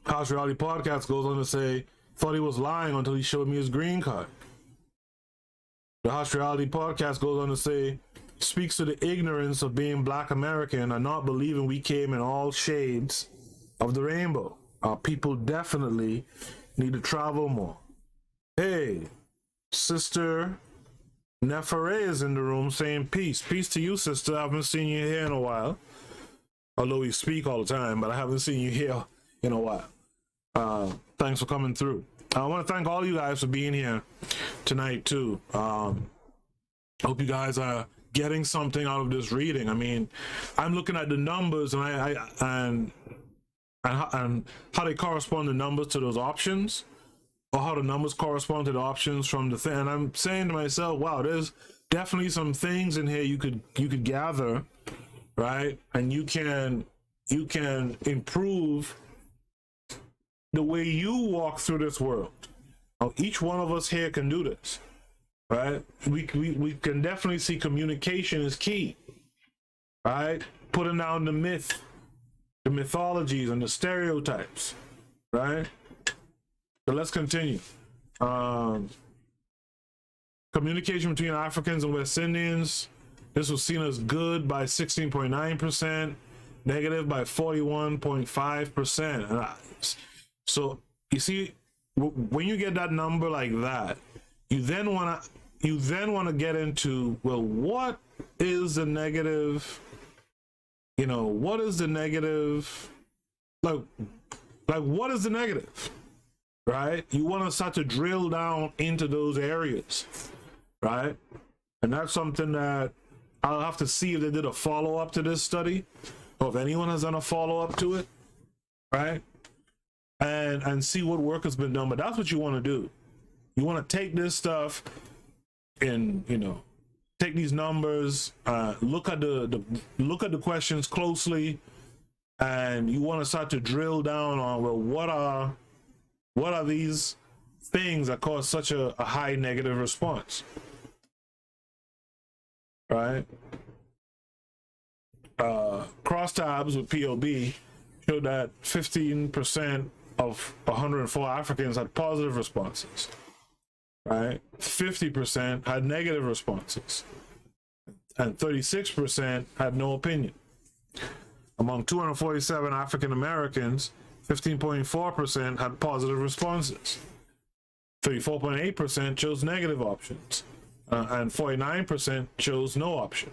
House Reality Podcast goes on to say, thought he was lying until he showed me his green card. The House Reality Podcast goes on to say, speaks to the ignorance of being Black American and not believing we came in all shades of the rainbow. Our people definitely need to travel more. Hey, Sister Nefere is in the room saying peace. Peace to you, sister. I haven't seen you here in a while. Although we speak all the time, but I haven't seen you here in a while. Thanks for coming through. I want to thank all you guys for being here tonight too. I hope you guys are getting something out of this reading. I mean, I'm looking at the numbers and how they correspond the numbers to those options, or how the numbers correspond to the options from the thing. And I'm saying to myself, wow, there's definitely some things in here you could gather, right? And you can improve the way you walk through this world. Now, each one of us here can do this, right? We can definitely see communication is key, right? Putting down the myth, the mythologies and the stereotypes, right? So let's continue. Communication between Africans and West Indians. This was seen as good by 16.9%, negative by 41.5%. So you see, when you get that number like that, you then want to get into, well, what is the negative? You know, what is the negative? Like what is the negative? Right? You want to start to drill down into those areas, right? And that's something that I'll have to see if they did a follow-up to this study, or if anyone has done a follow-up to it, right? And see what work has been done. But that's what you want to do. You want to take this stuff and, you know, take these numbers, look at the questions closely, and you want to start to drill down on, well, what are these things that cause such a high negative response, right? Crosstabs with POB showed that 15% of 104 Africans had positive responses, right? 50% had negative responses, and 36% had no opinion. Among 247 African Americans, 15.4% had positive responses. 34.8% chose negative options, and 49% chose no option.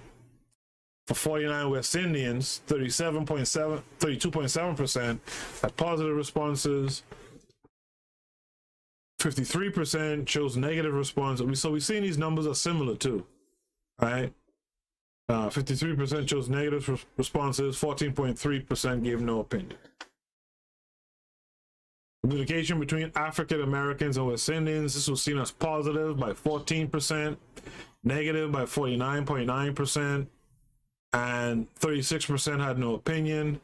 For 49 West Indians, 32.7% had positive responses. 53% chose negative responses. So we're seeing these numbers are similar too, right? 53% chose negative responses. 14.3% gave no opinion. Communication between African Americans and West Indians. This was seen as positive by 14%, negative by 49.9%, and 36% had no opinion.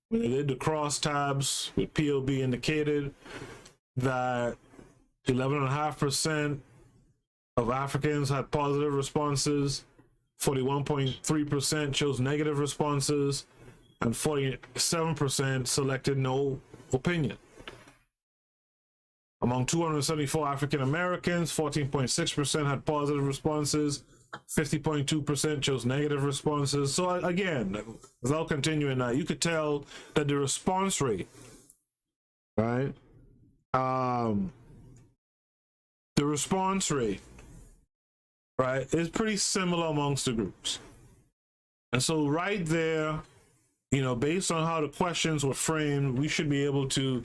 When they did the crosstabs with POB indicated that 11.5% of Africans had positive responses, 41.3% chose negative responses, and 47% selected no opinion. Among 274 African Americans, 14.6% had positive responses, 50.2% chose negative responses. So again, without continuing that, you could tell that the response rate, right? The response rate, right, is pretty similar amongst the groups. And so right there, you know, based on how the questions were framed, we should be able to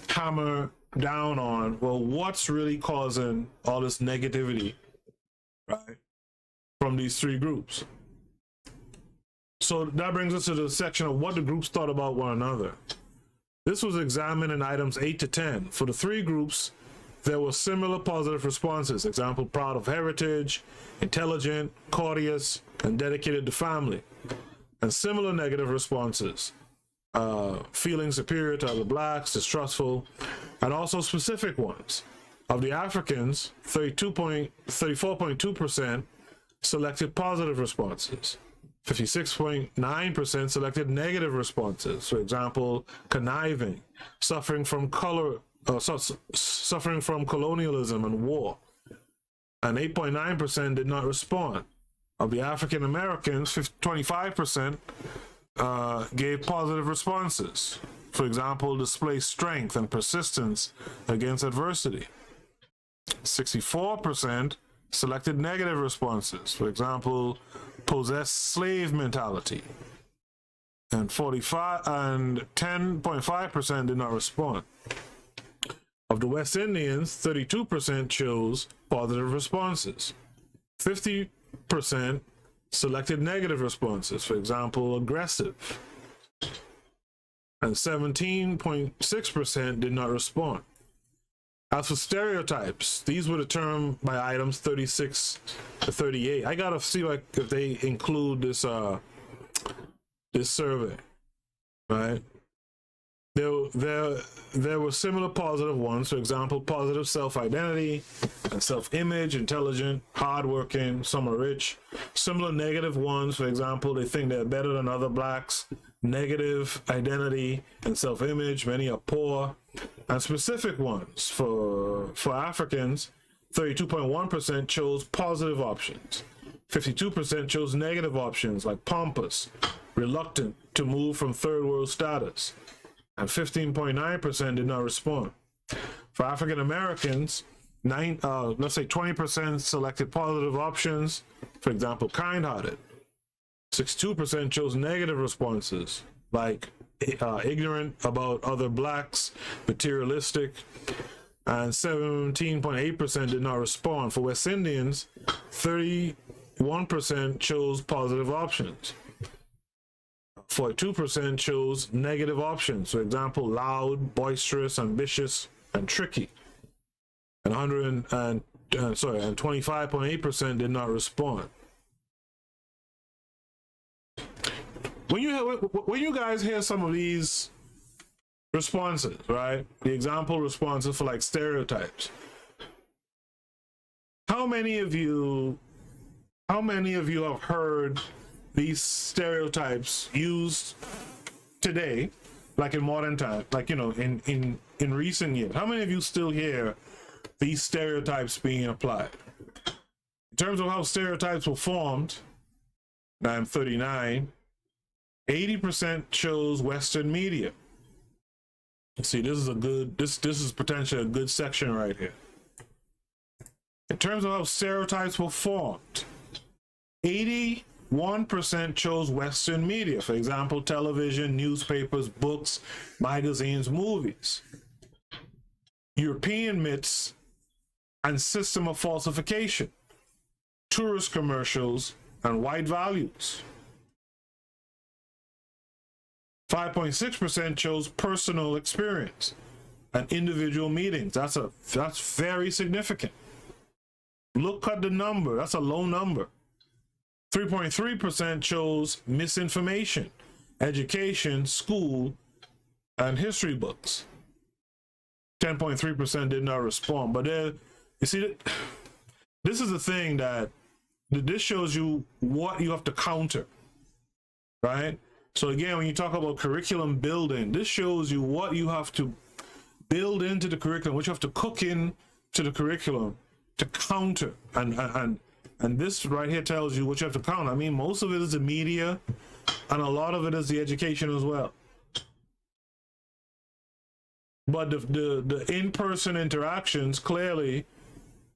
hammer down on, well, what's really causing all this negativity, right, from these three groups. So that brings us to the section of what the groups thought about one another. This was examined in items 8 to 10. For the three groups, there were similar positive responses. Example, proud of heritage, intelligent, courteous, and dedicated to family. And similar negative responses. Feeling superior to other blacks, distrustful, and also specific ones. Of the Africans, 34.2% selected positive responses. 56.9% selected negative responses. For example, conniving, suffering from suffering from colonialism and war. And 8.9% did not respond. Of the African Americans, 25% gave positive responses. For example, display strength and persistence against adversity. 64% selected negative responses. For example, possess slave mentality. And 10.5% did not respond. Of the West Indians, 32% chose positive responses. 50% selected negative responses. For example, aggressive. And 17.6% did not respond. As for stereotypes, these were determined by items 36 to 38. I gotta see if they include this this survey, right? There were similar positive ones. For example, positive self-identity and self-image, intelligent, hardworking, some are rich. Similar negative ones, for example, they think they're better than other blacks. Negative identity and self-image, many are poor. And specific ones for Africans, 32.1% chose positive options. 52% chose negative options like pompous, reluctant to move from third world status. And 15.9% did not respond. For African Americans, let's say 20% selected positive options, for example, kind-hearted. 62% chose negative responses, like ignorant about other blacks, materialistic, and 17.8% did not respond. For West Indians, 31% chose positive options. 42% chose negative options, for example, loud, boisterous, ambitious, and tricky. And 25.8% did not respond. When you guys hear some of these responses, right? The example responses for like stereotypes. How many of you have heard these stereotypes used today, like in modern time, like, you know, in recent years? How many of you still hear these stereotypes being applied? In terms of how stereotypes were formed, I'm 39. 80% chose Western media. See, this is potentially a good section right here. In terms of how stereotypes were formed, 81% chose Western media. For example, television, newspapers, books, magazines, movies. European myths and system of falsification, tourist commercials, and white values. 5.6% chose personal experience and individual meetings. That's very significant. Look at the number. That's a low number. 3.3% chose misinformation, education, school, and history books. 10.3% did not respond. But you see, this is the thing that this shows you what you have to counter, right? So again, when you talk about curriculum building, this shows you what you have to build into the curriculum, what you have to cook in to the curriculum to counter. And this right here tells you what you have to counter. I mean, most of it is the media, and a lot of it is the education as well. But the in-person interactions, clearly,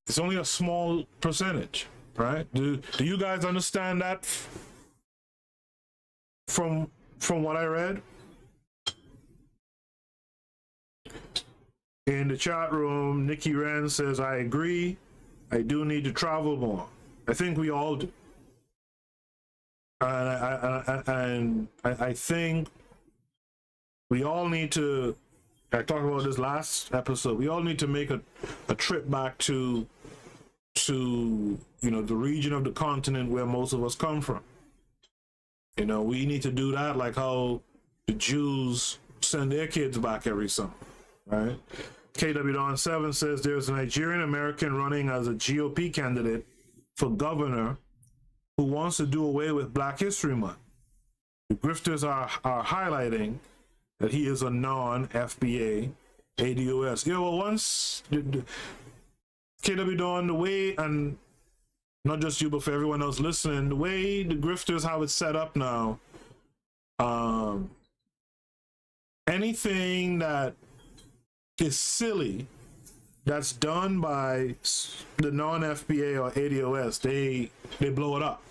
it's only a small percentage, right? Do you guys understand that? From what I read in the chat room, Nikki Wren says, I agree. I do need to travel more. I think we all do. And I think we all need to, I talked about this last episode, we all need to make a trip back to you know, the region of the continent where most of us come from. You know, we need to do that like how the Jews send their kids back every summer, right? KW Don 7 says there's a Nigerian American running as a GOP candidate for governor who wants to do away with Black History Month. The grifters are highlighting that he is a non-FBA ADOS. Yeah, well, once KW Don, the way, and not just you, but for everyone else listening, the way the grifters have it set up now, anything that is silly that's done by the non-FBA or ADOS, they blow it up.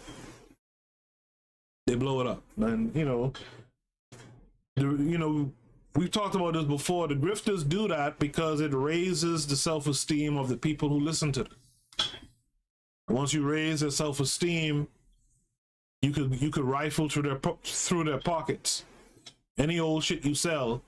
They blow it up. And we've talked about this before. The grifters do that because it raises the self-esteem of the people who listen to them. Once you raise their self-esteem, you could rifle through their pockets. Any old shit you sell,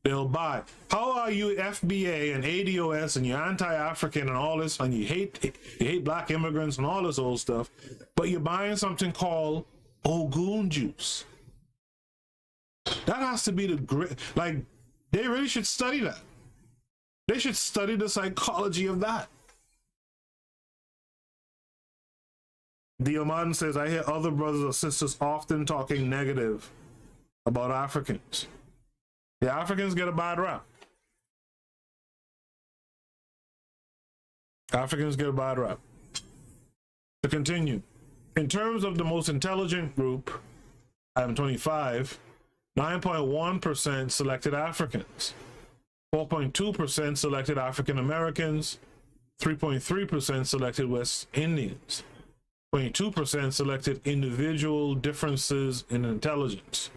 they'll buy. How are you FBA and ADOS and you're anti-African and all this, and you hate Black immigrants and all this old stuff, but you're buying something called Ogun juice? That has to be the great. Like, they really should study that. They should study the psychology of that. Dioman says, I hear other brothers or sisters often talking negative about Africans. The Africans get a bad rap. Africans get a bad rap. To continue, in terms of the most intelligent group, item 25, 9.1% selected Africans, 4.2% selected African Americans, 3.3% selected West Indians, 22% selected individual differences in intelligence,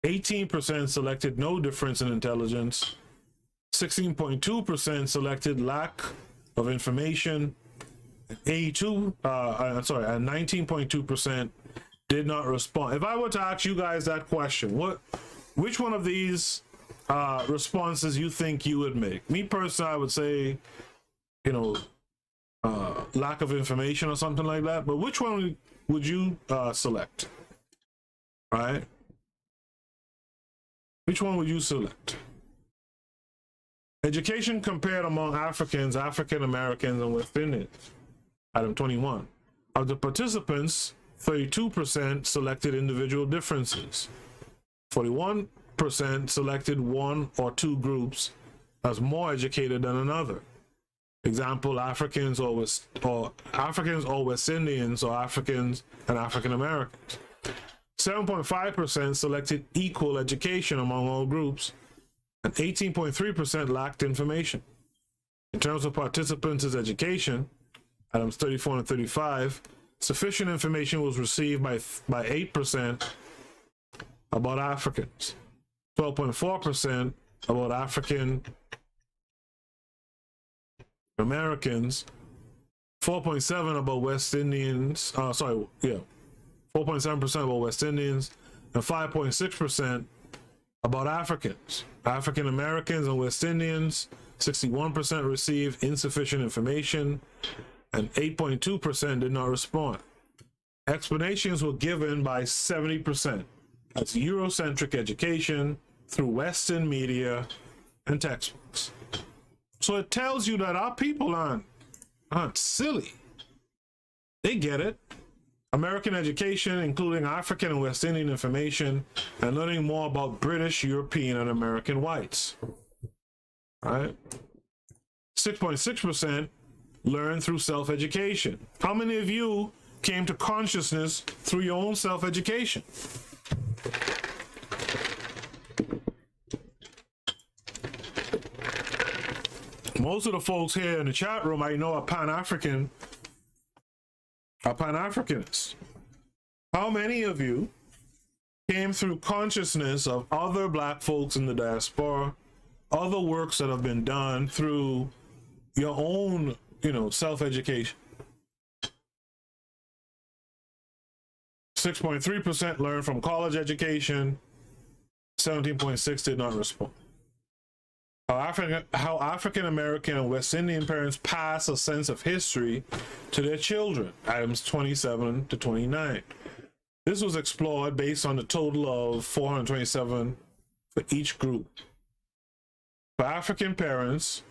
18% selected no difference in intelligence, 16.2% selected lack of information, 19.2% did not respond. If I were to ask you guys that question, which one of these responses you think you would make? Me personally, I would say, lack of information or something like that. But which one would you select? Right? Which one would you select? Education compared among Africans, African Americans, and West Indians. Item 21. Of the participants, 32% selected individual differences. 41% selected one or two groups as more educated than another. Example, Africans or West Indians, or Africans and African Americans. 7.5% selected equal education among all groups, and 18.3% lacked information. In terms of participants' education, items 34 and 35, sufficient information was received by 8% about Africans, 12.4% about African Americans, 4.7% about West Indians, 4.7% about West Indians, and 5.6% about Africans. African Americans and West Indians, 61% received insufficient information, and 8.2% did not respond. Explanations were given by 70%. That's Eurocentric education through Western media and textbooks. So it tells you that our people aren't silly. They get it. American education, including African and West Indian information, and learning more about British, European, and American whites. All right? 6.6% learned through self-education. How many of you came to consciousness through your own self-education? Most of the folks here in the chat room I know are Pan-Africanists. How many of you came through consciousness of other Black folks in the diaspora, other works that have been done through your own, self-education? 6.3% learned from college education, 17.6% did not respond. How African American and West Indian parents pass a sense of history to their children, items 27 to 29. This was explored based on a total of 427 for each group. For African parents,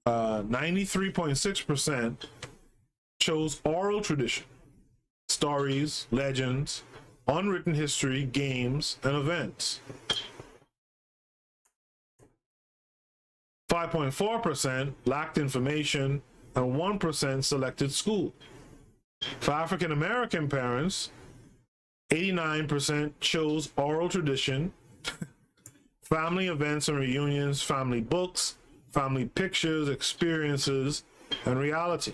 93.6% chose oral tradition, stories, legends, unwritten history, games, and events. 5.4% lacked information, and 1% selected school. For African American parents, 89% chose oral tradition, family events and reunions, family books, family pictures, experiences, and reality.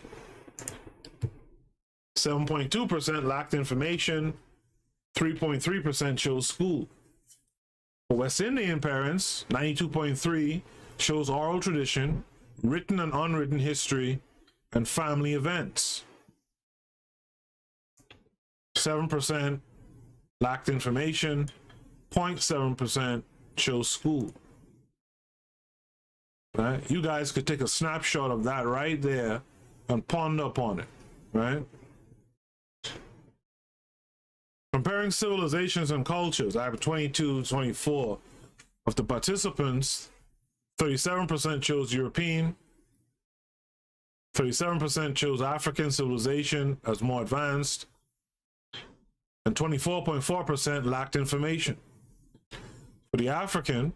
7.2% lacked information, 3.3% chose school. For West Indian parents, 92.3% chose oral tradition, written and unwritten history, and family events. 7% lacked information, 0.7% chose school. Right? You guys could take a snapshot of that right there and ponder upon it, right? Comparing civilizations and cultures, I have 22 to 24 of the participants. 37% chose European, 37% chose African civilization as more advanced, and 24.4% lacked information. For the African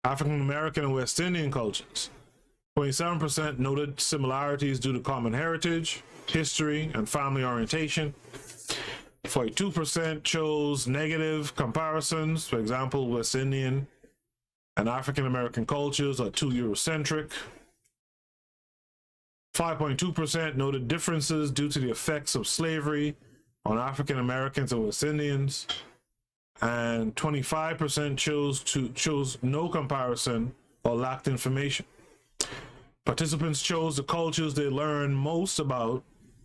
American, and West Indian cultures, 27% noted similarities due to common heritage, history, and family orientation. 42% chose negative comparisons. For example, West Indian and African American cultures are too Eurocentric. 5.2% noted differences due to the effects of slavery on African Americans and West Indians. And 25% chose no comparison or lacked information. Participants chose the cultures they learned most about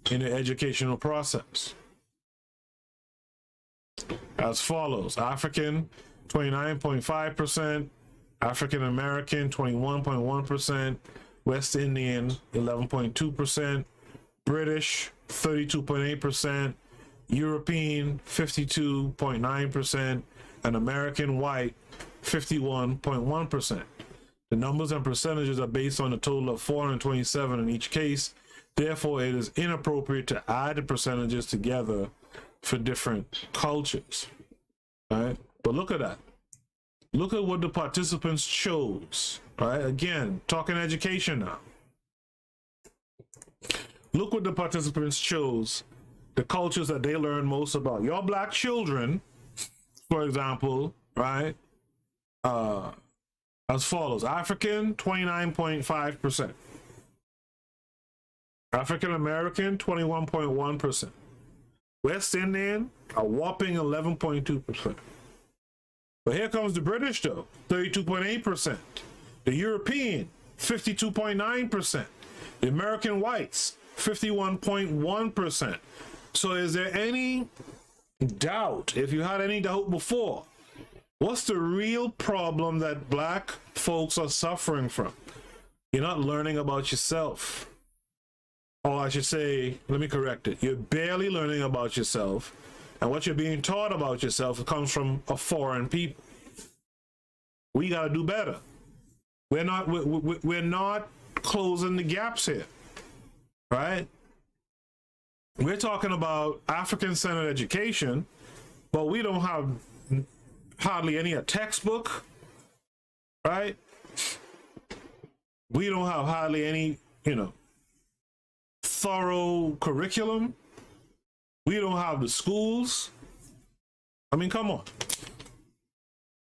in the educational process. As follows: African, 29.5%, African American, 21.1%, West Indian, 11.2%, British, 32.8%, European, 52.9%, and American white, 51.1%. The numbers and percentages are based on a total of 427 in each case. Therefore, it is inappropriate to add the percentages together for different cultures. All right? But look at that. Look at what the participants chose. Right? Again, talking education now. Look what the participants chose, the cultures that they learned most about. Your black children, for example, right? As follows: African, 29.5%. African American, 21.1%. West Indian, a whopping 11.2%. But here comes the British, though, 32.8%. The European, 52.9%. The American whites, 51.1%. So is there any doubt, if you had any doubt before, what's the real problem that black folks are suffering from? You're not learning about yourself. Or I should say, let me correct it. You're barely learning about yourself. And what you're being taught about yourself comes from a foreign people. We got to do better. We're not closing the gaps here, right? We're talking about African-centered education, but we don't have hardly any a textbook, right? We don't have hardly any, thorough curriculum. We don't have the schools. I mean, come on.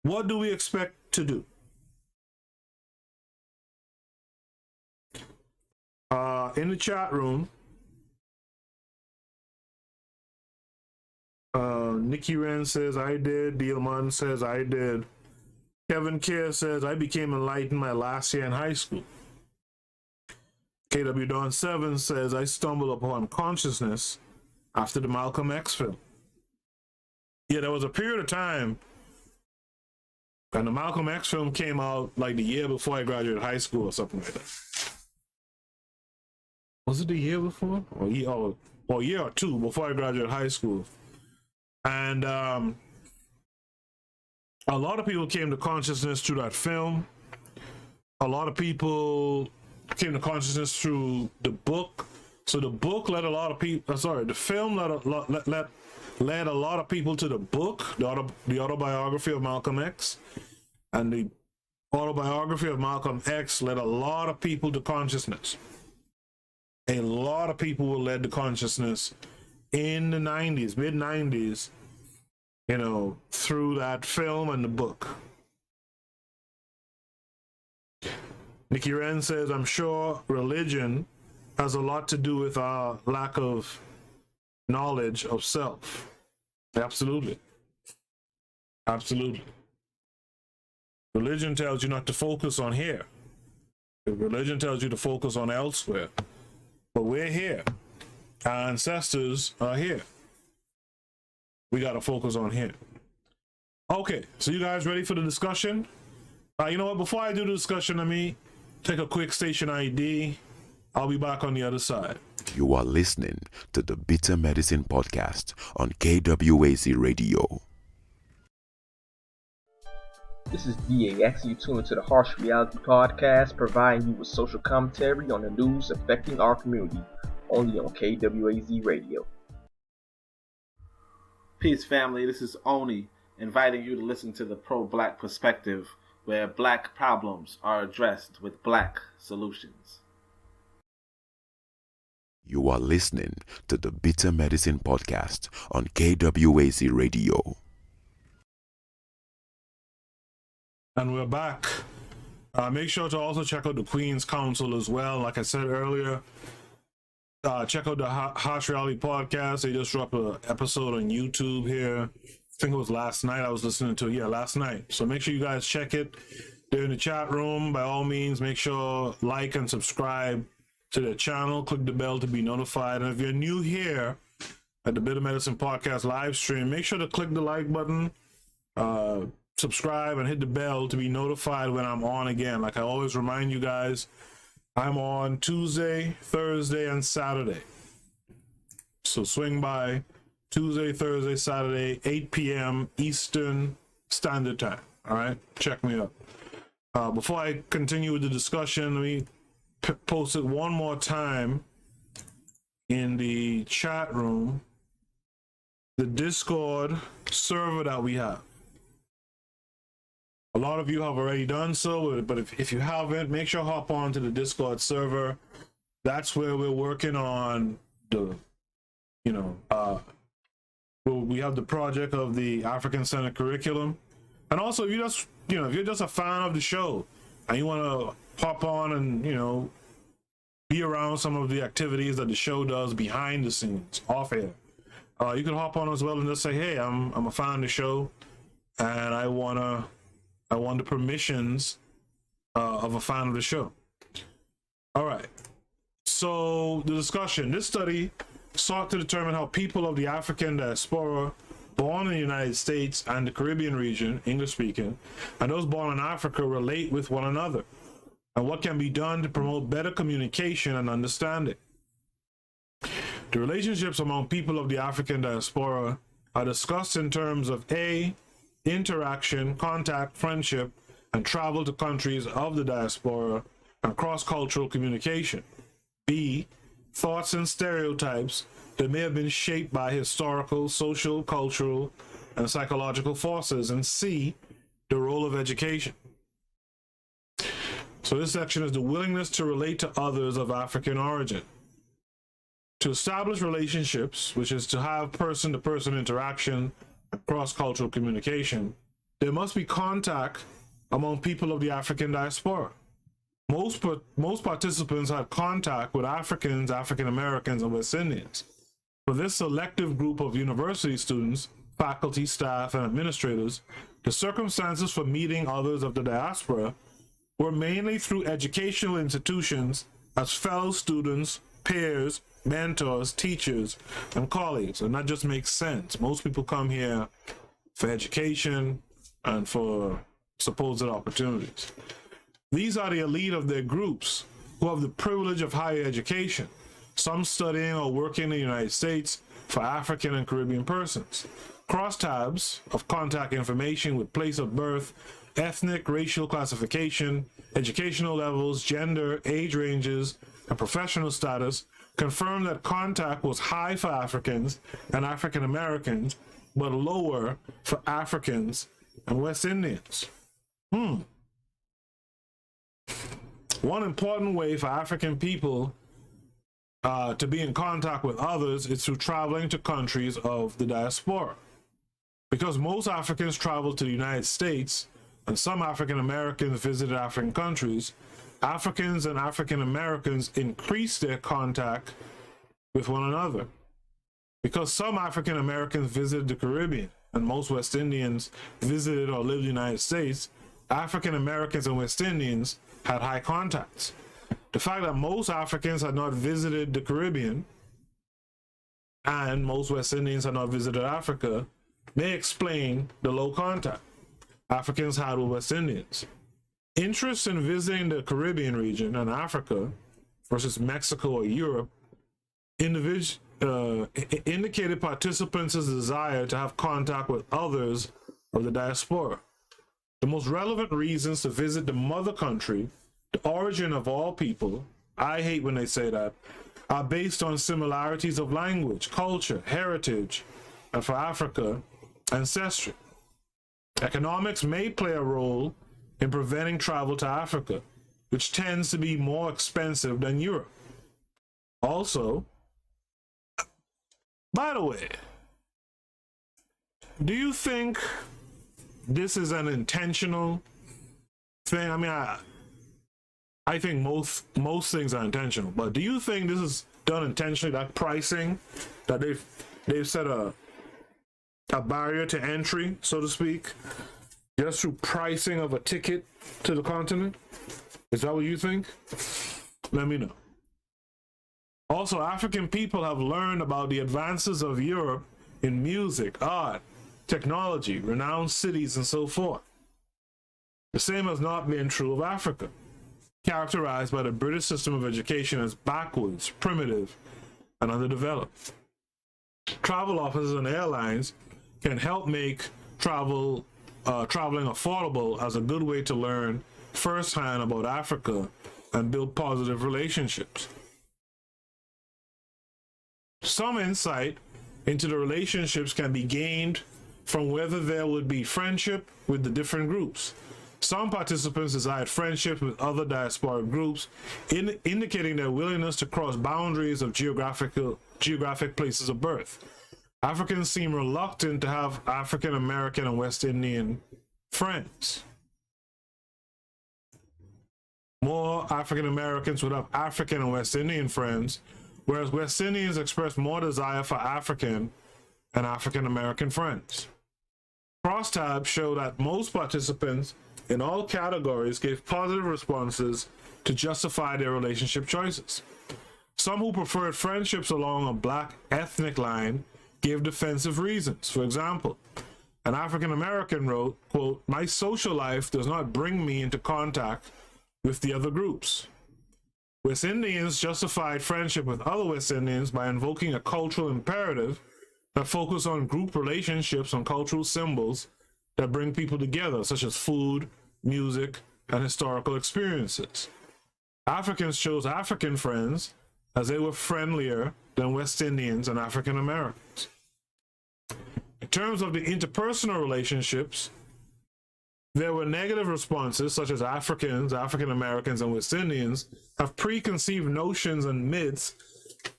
What do we expect to do? In the chat room, Nikki Wren says, I did. Dielman says, I did. Kevin Kerr says, I became enlightened my last year in high school. KW Don 7 says, I stumbled upon consciousness after the Malcolm X film. Yeah, there was a period of time, and the Malcolm X film came out like the year before I graduated high school or something like that. Was it the year before? Or a year or two before I graduated high school. And a lot of people came to consciousness through that film. A lot of people came to consciousness through the book. So the book led a lot of people. The film led a lot of people to the book, the autobiography of Malcolm X, and the autobiography of Malcolm X led a lot of people to consciousness. A lot of people were led to consciousness in the 90s, mid 90s, through that film and the book. Nikki Wren says, I'm sure religion has a lot to do with our lack of knowledge of self. Absolutely. Absolutely. Religion tells you not to focus on here. Religion tells you to focus on elsewhere. But we're here. Our ancestors are here. We got to focus on here. Okay, so you guys ready for the discussion? You know what? Before I do the discussion, let me take a quick station ID. I'll be back on the other side. You are listening to the Bitter Medicine Podcast on KWAZ Radio. This is DAX. You tune into the Harsh Reality Podcast, providing you with social commentary on the news affecting our community, only on KWAZ Radio. Peace, family. This is Oni, inviting you to listen to the pro-black perspective, where black problems are addressed with black solutions. You are listening to the Bitter Medicine Podcast on KWAZ Radio. And we're back. Make sure to also check out the Queen's Council as well. Like I said earlier, check out the Harsh Reality Podcast. They just dropped an episode on YouTube here. I think it was last night I was listening to it. Yeah, last night. So make sure you guys check it. They're in the chat room. By all means, make sure like and subscribe to the channel. Click the bell to be notified. And if you're new here at the Bitter Medicine Podcast live stream, make sure to click the like button, subscribe, and hit the bell to be notified when I'm on again. Like I always remind you guys, I'm on Tuesday, Thursday, and Saturday. So swing by Tuesday, Thursday, Saturday, 8 p.m. Eastern Standard Time. All right, check me out. Before I continue with the discussion, let me post it one more time in the chat room, the Discord server that we have. A lot of you have already done so, but if you haven't, make sure hop on to the Discord server. That's where we're working on the, we have the project of the African Center curriculum. And also, if you're just a fan of the show and you want to hop on and, be around some of the activities that the show does behind the scenes, off air, you can hop on as well and just say, hey, I'm a fan of the show and I want the permissions of a fan of the show. All right. So the discussion, this study sought to determine how people of the African diaspora born in the United States and the Caribbean region, English speaking, and those born in Africa relate with one another, and what can be done to promote better communication and understanding. The relationships among people of the African diaspora are discussed in terms of A, interaction, contact, friendship, and travel to countries of the diaspora and cross-cultural communication. B, thoughts and stereotypes that may have been shaped by historical, social, cultural, and psychological forces. And C, the role of education. So this section is the willingness to relate to others of African origin. To establish relationships, which is to have person-to-person interaction and cross-cultural communication, there must be contact among people of the African diaspora. Most participants had contact with Africans, African Americans, and West Indians. For this selective group of university students, faculty, staff, and administrators, the circumstances for meeting others of the diaspora were mainly through educational institutions as fellow students, peers, mentors, teachers, and colleagues. And that just makes sense. Most people come here for education and for supposed opportunities. These are the elite of their groups who have the privilege of higher education, some studying or working in the United States for African and Caribbean persons. Crosstabs of contact information with place of birth, ethnic, racial classification, educational levels, gender, age ranges, and professional status confirm that contact was high for Africans and African Americans, but lower for Africans and West Indians. One important way for African people to be in contact with others is through traveling to countries of the diaspora. Because most Africans travel to the United States and some African Americans visited African countries, Africans and African Americans increase their contact with one another. Because some African Americans visited the Caribbean and most West Indians visited or lived in the United States, African Americans and West Indians had high contacts. The fact that most Africans had not visited the Caribbean and most West Indians had not visited Africa may explain the low contact Africans had with West Indians. Interest in visiting the Caribbean region and Africa versus Mexico or Europe indicated participants' desire to have contact with others of the diaspora. The most relevant reasons to visit the mother country, the origin of all people, I hate when they say that, are based on similarities of language, culture, heritage, and for Africa, ancestry. Economics may play a role in preventing travel to Africa, which tends to be more expensive than Europe. Also, by the way, do you think this is an intentional thing? I mean, I think most things are intentional, but do you think this is done intentionally? That pricing, that they've set a barrier to entry, so to speak, just through pricing of a ticket to the continent? Is that what you think? Let me know. Also, African people have learned about the advances of Europe in music, art, technology, renowned cities, and so forth. The same has not been true of Africa, characterized by the British system of education as backwards, primitive, and underdeveloped. Travel offices and airlines can help make traveling affordable as a good way to learn firsthand about Africa and build positive relationships. Some insight into the relationships can be gained from whether there would be friendship with the different groups. Some participants desired friendship with other diasporic groups, indicating their willingness to cross boundaries of geographic places of birth. Africans seem reluctant to have African American and West Indian friends. More African Americans would have African and West Indian friends, whereas West Indians express more desire for African and African American friends. Crosstabs show that most participants in all categories gave positive responses to justify their relationship choices. Some who preferred friendships along a black ethnic line gave defensive reasons. For example, an African American wrote, quote, "My social life does not bring me into contact with the other groups." West Indians justified friendship with other West Indians by invoking a cultural imperative that focused on group relationships and cultural symbols that bring people together, such as food, music, and historical experiences. Africans chose African friends as they were friendlier than West Indians and African Americans. In terms of the interpersonal relationships, there were negative responses, such as Africans, African Americans, and West Indians have preconceived notions and myths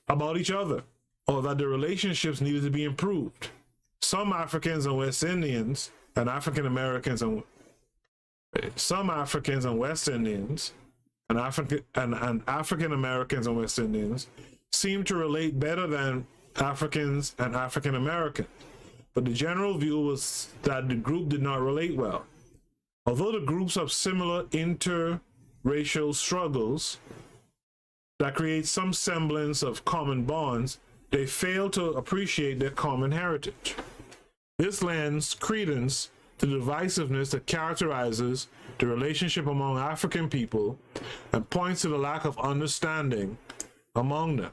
about each other, or that the relationships needed to be improved. Some Africans and West Indians and African Americans and West Indians and African Americans and West Indians seem to relate better than Africans and African Americans, but the general view was that the group did not relate well. Although the groups have similar interracial struggles that create some semblance of common bonds, they fail to appreciate their common heritage. This lends credence to the divisiveness that characterizes the relationship among African people and points to the lack of understanding among them.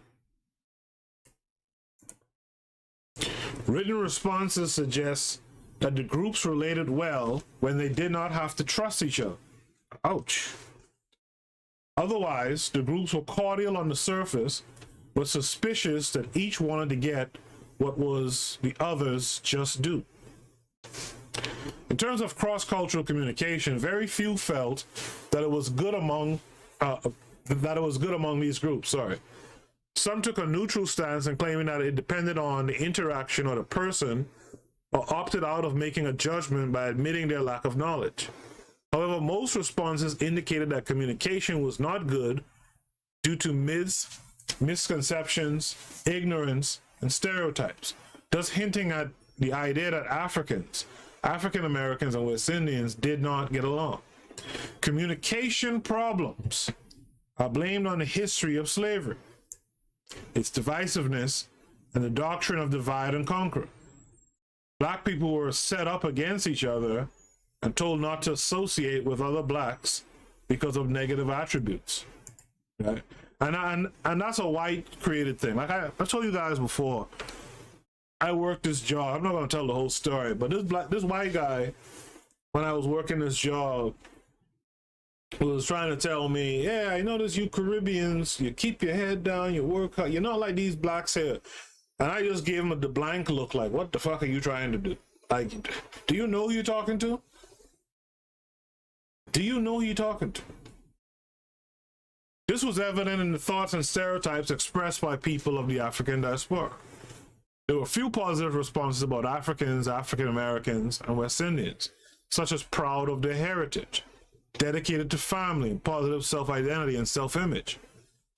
Written responses suggest that the groups related well when they did not have to trust each other. Ouch. Otherwise, the groups were cordial on the surface, but suspicious that each wanted to get what was the other's just due. In terms of cross-cultural communication, very few felt that it was good among these groups. Some took a neutral stance in claiming that it depended on the interaction of the person, or opted out of making a judgment by admitting their lack of knowledge. However, most responses indicated that communication was not good due to myths, misconceptions, ignorance, and stereotypes, thus hinting at the idea that African Americans, and West Indians did not get along. Communication problems are blamed on the history of slavery, its divisiveness, and the doctrine of divide and conquer. Black people were set up against each other and told not to associate with other blacks because of negative attributes. Right? And that's a white created thing. Like I told you guys before, I worked this job. I'm not gonna tell the whole story, but this white guy, when I was working this job, was trying to tell me, yeah, I notice you Caribbeans, you keep your head down, you work hard, you're not like these blacks here. And I just gave him the blank look, like, what the fuck are you trying to do? Like, do you know who you're talking to? Do you know who you're talking to? This was evident in the thoughts and stereotypes expressed by people of the African diaspora. There were few positive responses about Africans, African Americans, and West Indians, such as proud of their heritage, dedicated to family, positive self-identity, and self-image.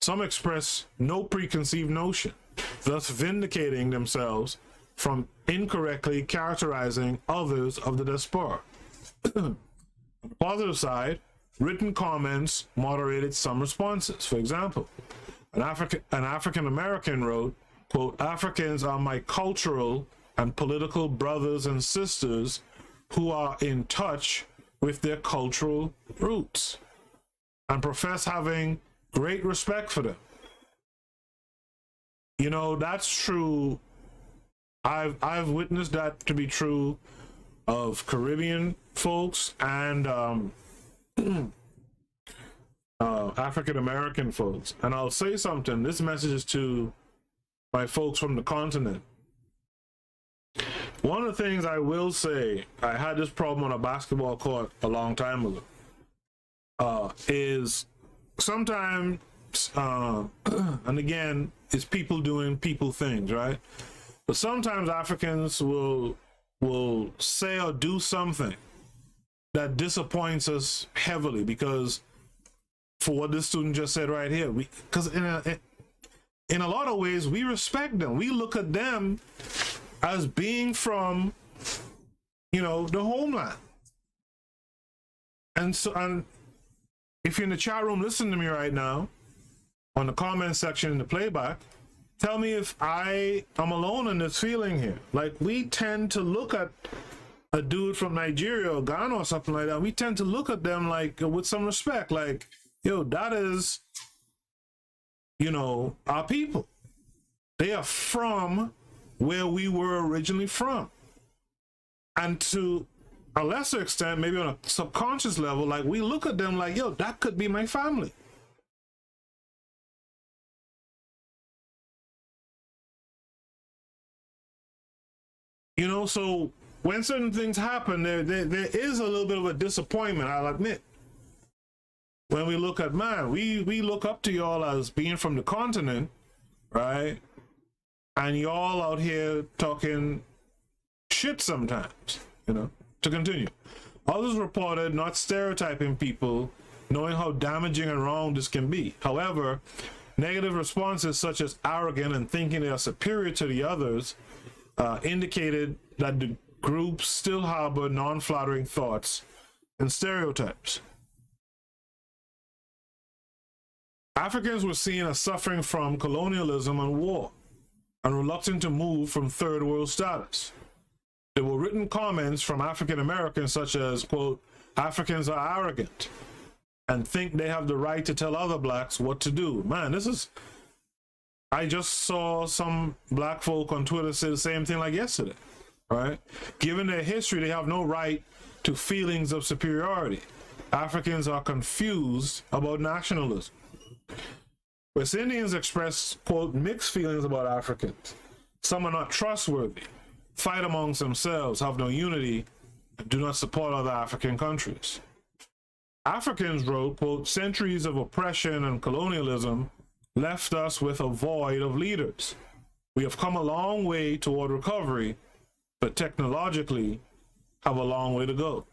Some express no preconceived notion, thus vindicating themselves from incorrectly characterizing others of the diaspora. On the positive side, written comments moderated some responses. For example, an African American wrote, quote, "Africans are my cultural and political brothers and sisters who are in touch with their cultural roots and profess having great respect for them." You know, that's true. I've witnessed that to be true of Caribbean folks and African American folks. And I'll say something. This message is to my folks from the continent. One of the things I will say, I had this problem on a basketball court a long time ago, is sometimes, and again, it's people doing people things, right? But sometimes Africans will say or do something that disappoints us heavily, because for what this student just said right here, because in a lot of ways we respect them. We look at them as being from, you know, the homeland. And so, and if you're in the chat room listening to me right now, on the comment section in the playback, tell me if I am alone in this feeling here. Like, we tend to look at a dude from Nigeria or Ghana or something like that. We tend to look at them like with some respect, like, yo, that is, you know, our people. They are from where we were originally from. And to a lesser extent, maybe on a subconscious level, like, we look at them like, yo, that could be my family. You know, so when certain things happen, there is a little bit of a disappointment, I'll admit. When we look at, man, we look up to y'all as being from the continent, right? And y'all out here talking shit sometimes, you know. To continue, others reported not stereotyping people, knowing how damaging and wrong this can be. However, negative responses such as arrogant and thinking they are superior to the others indicated that the group still harbor non-flattering thoughts and stereotypes. Africans were seen as suffering from colonialism and war, and reluctant to move from third world status. There were written comments from African Americans such as, quote, "Africans are arrogant and think they have the right to tell other blacks what to do." Man, this is, I just saw some black folk on Twitter say the same thing like yesterday, right? Given their history, they have no right to feelings of superiority. Africans are confused about nationalism. West Indians express, quote, mixed feelings about Africans. Some are not trustworthy, fight amongst themselves, have no unity, and do not support other African countries. Africans wrote, quote, centuries of oppression and colonialism left us with a void of leaders. We have come a long way toward recovery, but technologically have a long way to go.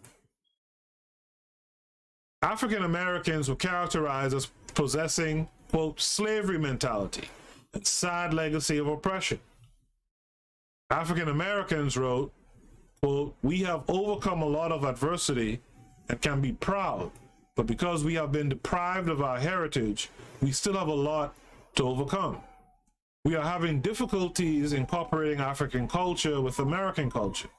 African Americans were characterized as possessing, quote, slavery mentality and sad legacy of oppression. African Americans wrote, quote, we have overcome a lot of adversity and can be proud, but because we have been deprived of our heritage, we still have a lot to overcome. We are having difficulties incorporating African culture with American culture,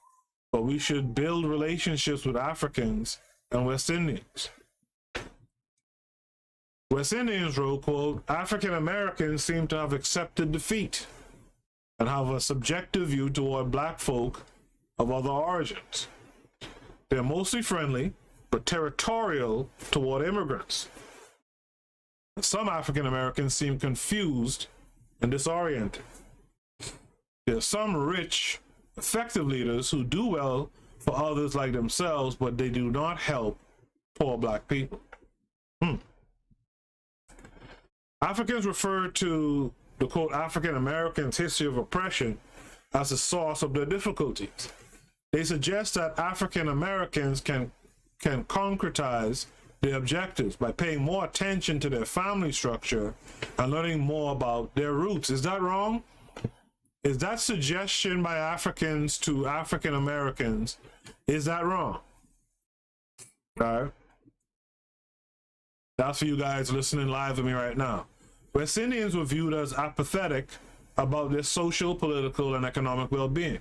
but we should build relationships with Africans and West Indians. West Indians wrote, quote, African Americans seem to have accepted defeat and have a subjective view toward black folk of other origins. They're mostly friendly, but territorial toward immigrants. Some African Americans seem confused and disoriented. There are some rich, effective leaders who do well for others like themselves, but they do not help poor black people. Africans refer to the, quote, African Americans' history of oppression as the source of their difficulties. They suggest that African Americans can concretize their objectives by paying more attention to their family structure and learning more about their roots. Is that wrong? Is that suggestion by Africans to African Americans, is that wrong? All right. That's for you guys listening live to me right now. West Indians were viewed as apathetic about their social, political, and economic well-being.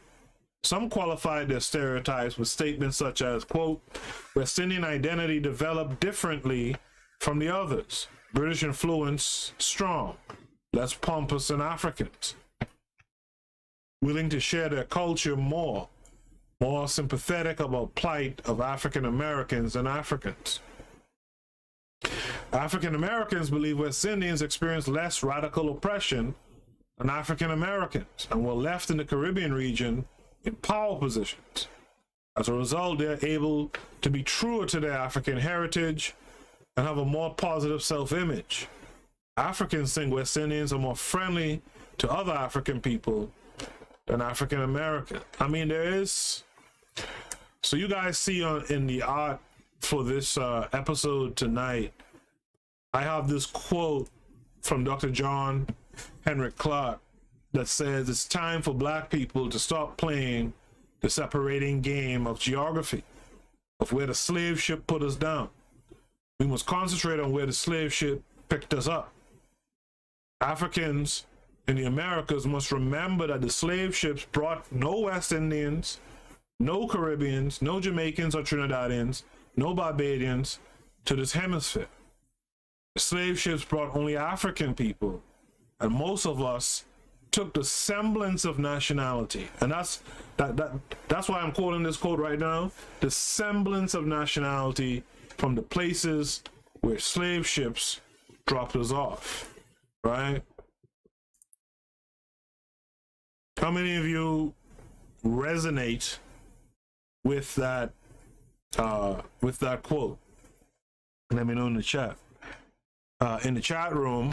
Some qualified their stereotypes with statements such as, quote, West Indian identity developed differently from the others. British influence strong, less pompous than Africans. Willing to share their culture more sympathetic about plight of African Americans than Africans. African Americans believe West Indians experienced less radical oppression than African Americans and were left in the Caribbean region in power positions. As a result, they're able to be truer to their African heritage and have a more positive self-image. Africans think West Indians are more friendly to other African people than African American. I mean, there is, so you guys see in the art for this episode tonight, I have this quote from Dr. John Henrik Clarke that says it's time for black people to stop playing the separating game of geography, of where the slave ship put us down. We must concentrate on where the slave ship picked us up. Africans in the Americas must remember that the slave ships brought no West Indians, no Caribbeans, no Jamaicans or Trinidadians, no Barbadians to this hemisphere. The slave ships brought only African people, and most of us took the semblance of nationality. And that's why I'm quoting this quote right now, the semblance of nationality from the places where slave ships dropped us off, right? How many of you resonate with that quote? Let me know in the chat. In the chat room,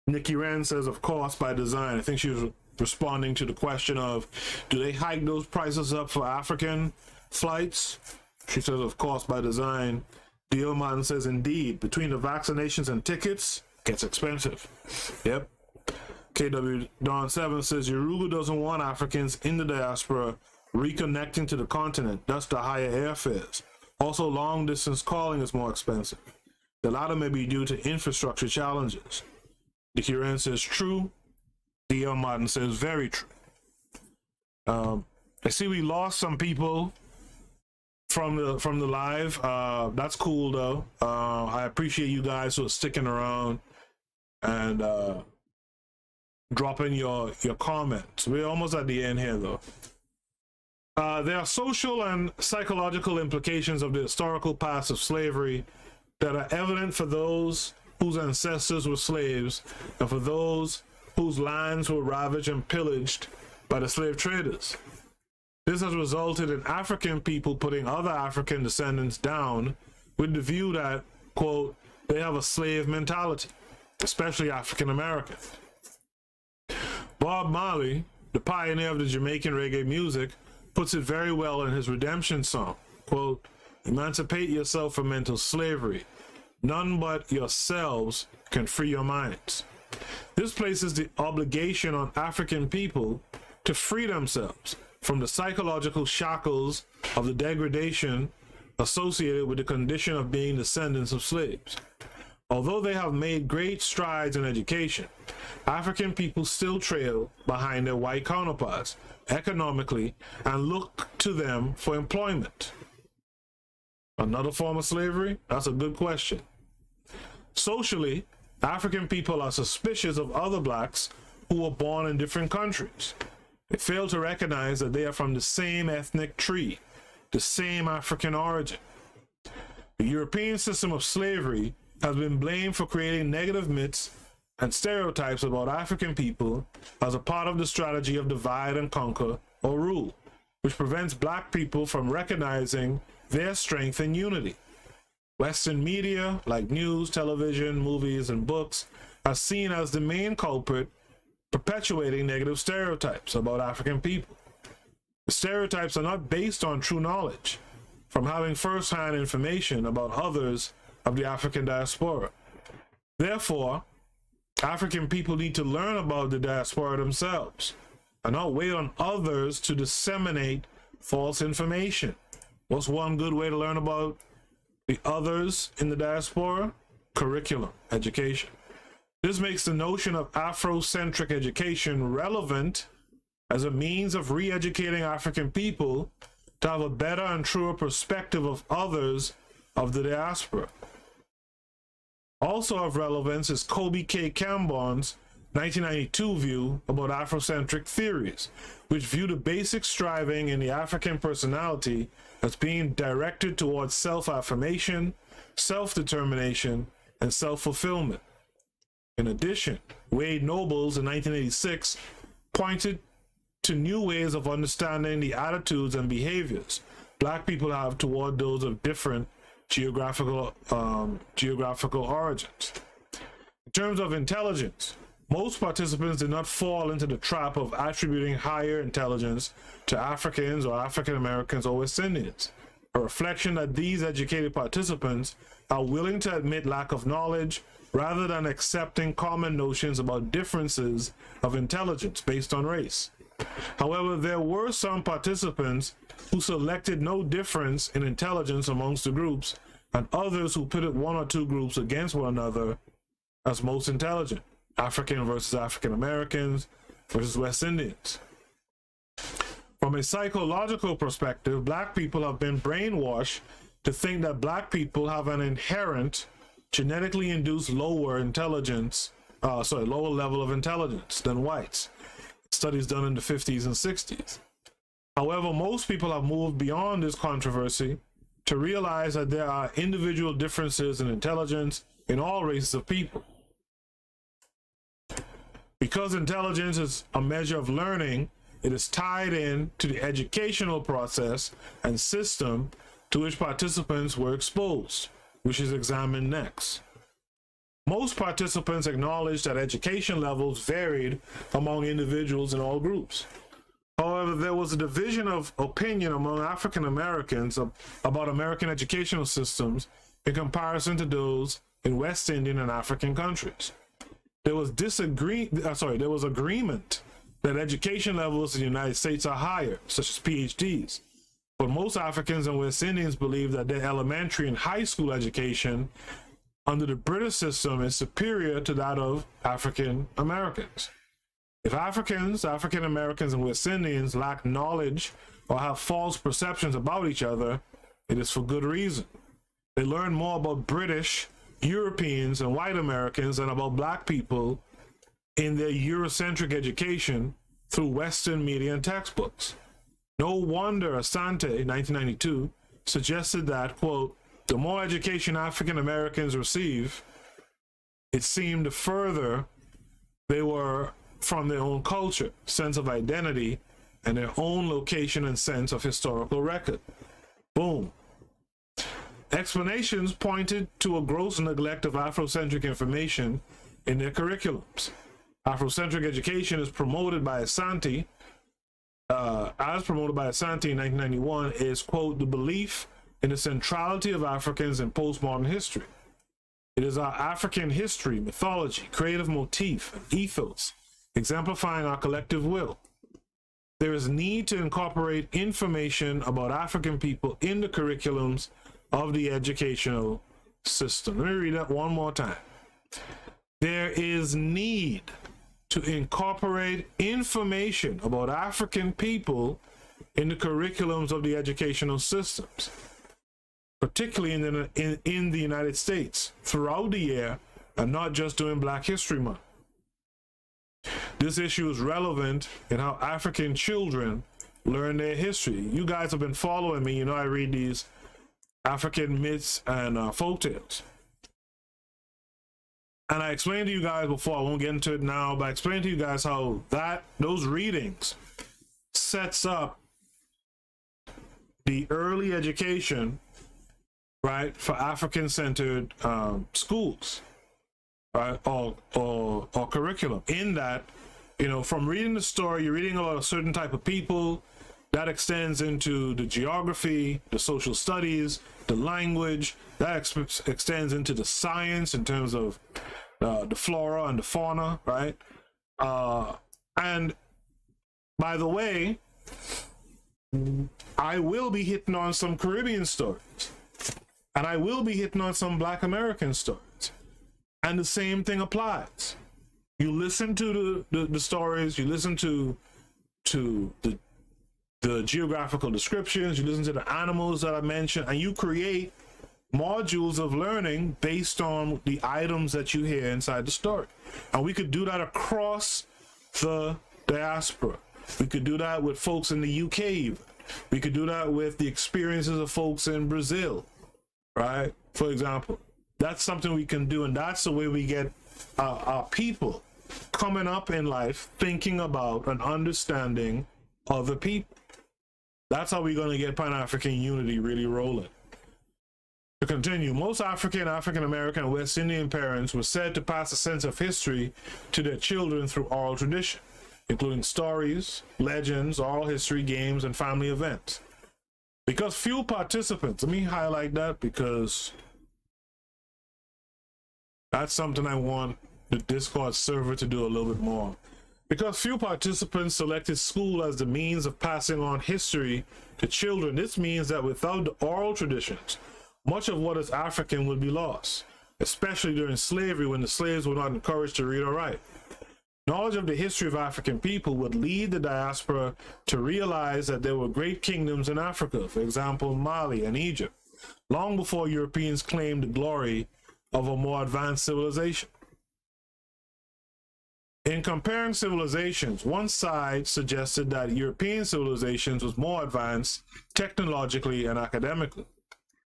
Nikki Wren says, of course, by design. I think she was responding to the question of, do they hike those prices up for African flights? She says, of course, by design. D.O. Martin says, indeed, between the vaccinations and tickets, gets expensive. Yep. KW Don 7 says, Urugu doesn't want Africans in the diaspora reconnecting to the continent, thus the higher airfares. Also, long distance calling is more expensive. The latter may be due to infrastructure challenges. Dickie Wren says true. D.L. Martin says very true. I see we lost some people from the live. That's cool though. I appreciate you guys who are sticking around and dropping your comments. We're almost at the end here though. There are social and psychological implications of the historical past of slavery that are evident for those whose ancestors were slaves and for those whose lands were ravaged and pillaged by the slave traders. This has resulted in African people putting other African descendants down with the view that, quote, they have a slave mentality, especially African American. Bob Marley, the pioneer of the Jamaican reggae music, puts it very well in his redemption song, quote, emancipate yourself from mental slavery. None but yourselves can free your minds. This places the obligation on African people to free themselves from the psychological shackles of the degradation associated with the condition of being descendants of slaves. Although they have made great strides in education, African people still trail behind their white counterparts economically and look to them for employment. Another form of slavery? That's a good question. Socially, African people are suspicious of other blacks who were born in different countries. They fail to recognize that they are from the same ethnic tree, the same African origin. The European system of slavery has been blamed for creating negative myths and stereotypes about African people as a part of the strategy of divide and conquer or rule, which prevents black people from recognizing their strength and unity. Western media, like news, television, movies, and books, are seen as the main culprit, perpetuating negative stereotypes about African people. The stereotypes are not based on true knowledge from having first-hand information about others of the African diaspora. Therefore, African people need to learn about the diaspora themselves and not wait on others to disseminate false information. What's one good way to learn about the others in the diaspora? Curriculum, education. This makes the notion of Afrocentric education relevant as a means of re-educating African people to have a better and truer perspective of others of the diaspora. Also of relevance is Kobe K. Cambon's 1992 view about Afrocentric theories, which view the basic striving in the African personality as being directed towards self-affirmation, self-determination, and self-fulfillment. In addition, Wade Nobles in 1986 pointed to new ways of understanding the attitudes and behaviors black people have toward those of different geographical origins. In terms of intelligence, most participants did not fall into the trap of attributing higher intelligence to Africans or African Americans or West Indians, a reflection that these educated participants are willing to admit lack of knowledge rather than accepting common notions about differences of intelligence based on race. However, there were some participants who selected no difference in intelligence amongst the groups, and others who pitted one or two groups against one another as most intelligent, African versus African Americans versus West Indians. From a psychological perspective, black people have been brainwashed to think that black people have an inherent, genetically induced lower level of intelligence than whites. Studies done in the 50s and 60s. However, most people have moved beyond this controversy to realize that there are individual differences in intelligence in all races of people. Because intelligence is a measure of learning, it is tied in to the educational process and system to which participants were exposed, which is examined next. Most participants acknowledged that education levels varied among individuals in all groups. However, there was a division of opinion among African Americans about American educational systems in comparison to those in West Indian and African countries. There was agreement that education levels in the United States are higher, such as PhDs. But most Africans and West Indians believe that their elementary and high school education under the British system is superior to that of African Americans. If Africans, African Americans, and West Indians lack knowledge or have false perceptions about each other, it is for good reason. They learn more about British, Europeans, and white Americans than about black people in their Eurocentric education through Western media and textbooks. No wonder Asante, 1992, suggested that, quote, the more education African Americans receive, it seemed the further they were from their own culture, sense of identity, and their own location and sense of historical record. Boom. Explanations pointed to a gross neglect of Afrocentric information in their curriculums. Afrocentric education is promoted by Asante, as promoted by Asante in 1991, is, quote, the belief in the centrality of Africans in postmodern history. It is our African history, mythology, creative motif, and ethos, exemplifying our collective will. There is need to incorporate information about African people in the curriculums of the educational system. Let me read that one more time. There is need to incorporate information about African people in the curriculums of the educational systems, particularly in the United States, throughout the year, and not just during Black History Month. This issue is relevant in how African children learn their history. You guys have been following me. You know I read these African myths and folktales. And I explained to you guys before, I won't get into it now, but I explained to you guys how those readings sets up the early education, right, for African-centered schools, right, or curriculum. In that, you know, from reading the story, you're reading about a certain type of people, that extends into the geography, the social studies, the language, that extends into the science in terms of the flora and the fauna, right? And by the way, I will be hitting on some Caribbean stories, and I will be hitting on some Black American stories, and the same thing applies. You listen to the stories, you listen to the geographical descriptions, you listen to the animals that I mentioned, and you create modules of learning based on the items that you hear inside the story. And we could do that across the diaspora. We could do that with folks in the UK even. We could do that with the experiences of folks in Brazil, right? For example, that's something we can do, and that's the way we get our people coming up in life thinking about and understanding other people. That's how we're going to get Pan-African unity really rolling. To continue, most African American, and West Indian parents were said to pass a sense of history to their children through oral tradition, including stories, legends, oral history, games, and family events. Because few participants, let me highlight that because that's something I want the Discord server to do a little bit more. Because few participants selected school as the means of passing on history to children, this means that without the oral traditions, much of what is African would be lost, especially during slavery when the slaves were not encouraged to read or write. Knowledge of the history of African people would lead the diaspora to realize that there were great kingdoms in Africa, for example, Mali and Egypt, long before Europeans claimed the glory of a more advanced civilization. In comparing civilizations, one side suggested that European civilizations was more advanced technologically and academically.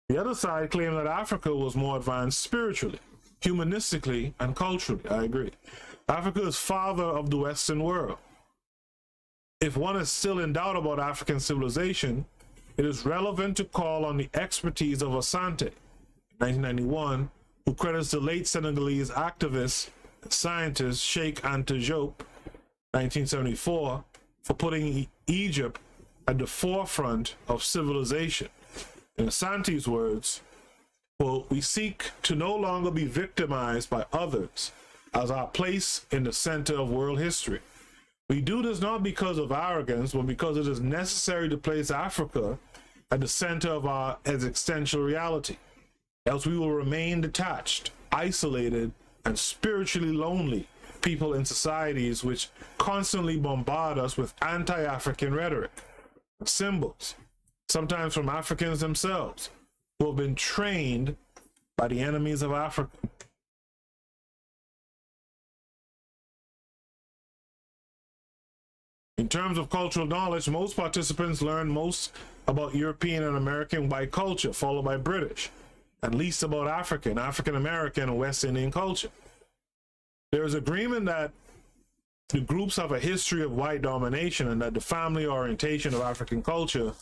The other side claimed that Africa was more advanced spiritually, humanistically, and culturally. I agree. Africa is father of the Western world. If one is still in doubt about African civilization, it is relevant to call on the expertise of Asante, 1991, who credits the late Senegalese activist and scientist Sheikh Anta Diop, 1974, for putting Egypt at the forefront of civilization. In Asante's words, quote, "We seek to no longer be victimized by others as our place in the center of world history. We do this not because of arrogance, but because it is necessary to place Africa at the center of our existential reality. Else we will remain detached, isolated, and spiritually lonely people in societies which constantly bombard us with anti-African rhetoric and symbols, sometimes from Africans themselves, who have been trained by the enemies of Africa." In terms of cultural knowledge, most participants learn most about European and American white culture, followed by British, and least about African, African American, and West Indian culture. There is agreement that the groups have a history of white domination and that the family orientation of African culture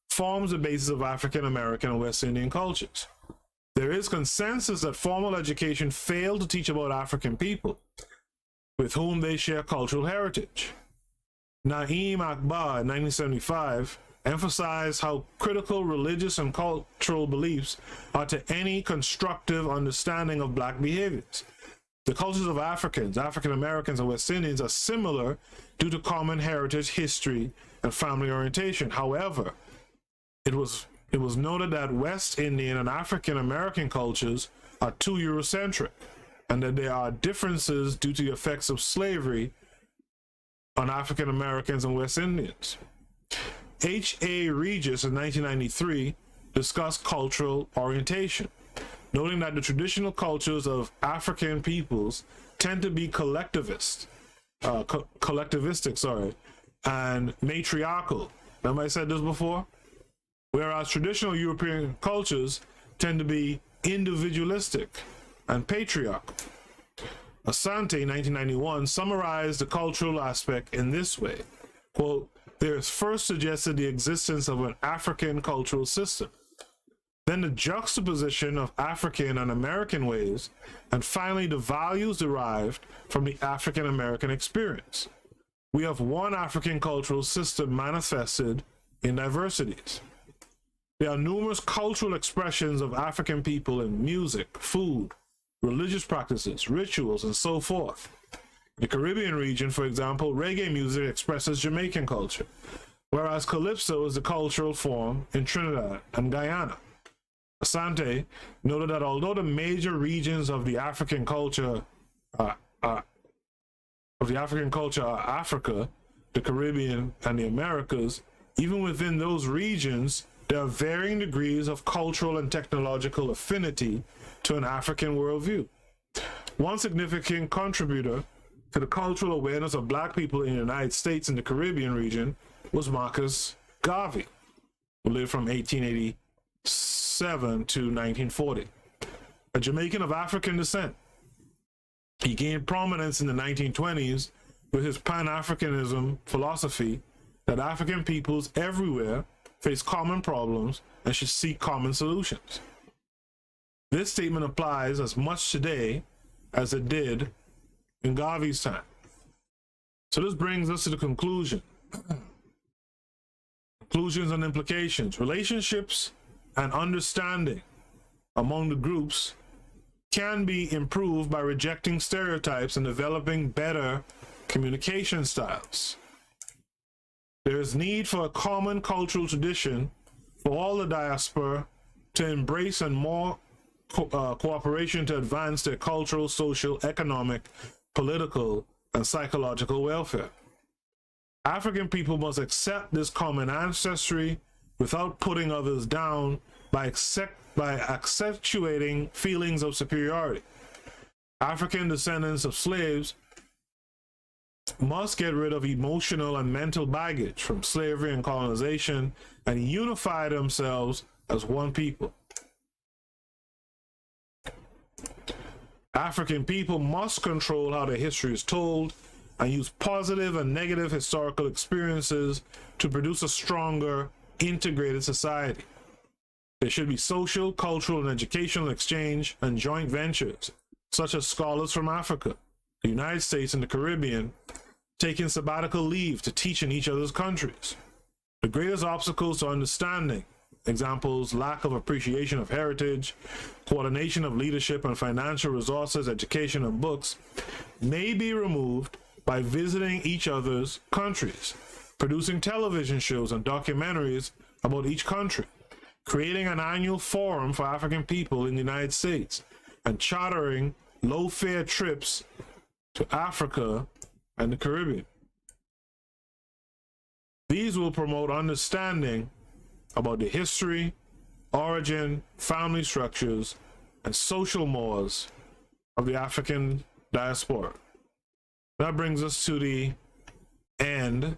forms the basis of African American and West Indian cultures. There is consensus that formal education failed to teach about African people with whom they share cultural heritage. Naeem Akbar in 1975 emphasized how critical religious and cultural beliefs are to any constructive understanding of black behaviors. The cultures of Africans, African Americans, and West Indians are similar due to common heritage, history, and family orientation. However, it was noted that West Indian and African American cultures are too Eurocentric, and that there are differences due to the effects of slavery on African Americans and West Indians. H.A. Regis in 1993 discussed cultural orientation, noting that the traditional cultures of African peoples tend to be collectivistic, and matriarchal. Remember I said this before? Whereas traditional European cultures tend to be individualistic and patriarchal. Asante, 1991, summarized the cultural aspect in this way, quote, "There is first suggested the existence of an African cultural system, then the juxtaposition of African and American ways, and finally the values derived from the African American experience. We have one African cultural system manifested in diversities. There are numerous cultural expressions of African people in music, food, religious practices, rituals, and so forth. In the Caribbean region, for example, reggae music expresses Jamaican culture, whereas calypso is the cultural form in Trinidad and Guyana. Asante noted that although the major regions of the African culture are Africa, the Caribbean, and the Americas, even within those regions, there are varying degrees of cultural and technological affinity to an African worldview. One significant contributor to the cultural awareness of black people in the United States and the Caribbean region was Marcus Garvey, who lived from 1887 to 1940, a Jamaican of African descent. He gained prominence in the 1920s with his Pan-Africanism philosophy that African peoples everywhere face common problems and should seek common solutions. This statement applies as much today as it did in Garvey's time. So this brings us to the conclusion. Conclusions and implications. Relationships and understanding among the groups can be improved by rejecting stereotypes and developing better communication styles. There is need for a common cultural tradition for all the diaspora to embrace and more cooperation to advance their cultural, social, economic, political, and psychological welfare. African people must accept this common ancestry without putting others down by accentuating feelings of superiority. African descendants of slaves must get rid of emotional and mental baggage from slavery and colonization and unify themselves as one people. African people must control how their history is told and use positive and negative historical experiences to produce a stronger, integrated society. There should be social, cultural, and educational exchange and joint ventures, such as scholars from Africa, the United States, and the Caribbean taking sabbatical leave to teach in each other's countries. The greatest obstacles to understanding, examples, lack of appreciation of heritage, coordination of leadership and financial resources, education, and books, may be removed by visiting each other's countries, producing television shows and documentaries about each country, creating an annual forum for African people in the United States, and chartering low-fare trips to Africa and the Caribbean. These will promote understanding about the history, origin, family structures, and social mores of the African diaspora. That brings us to the end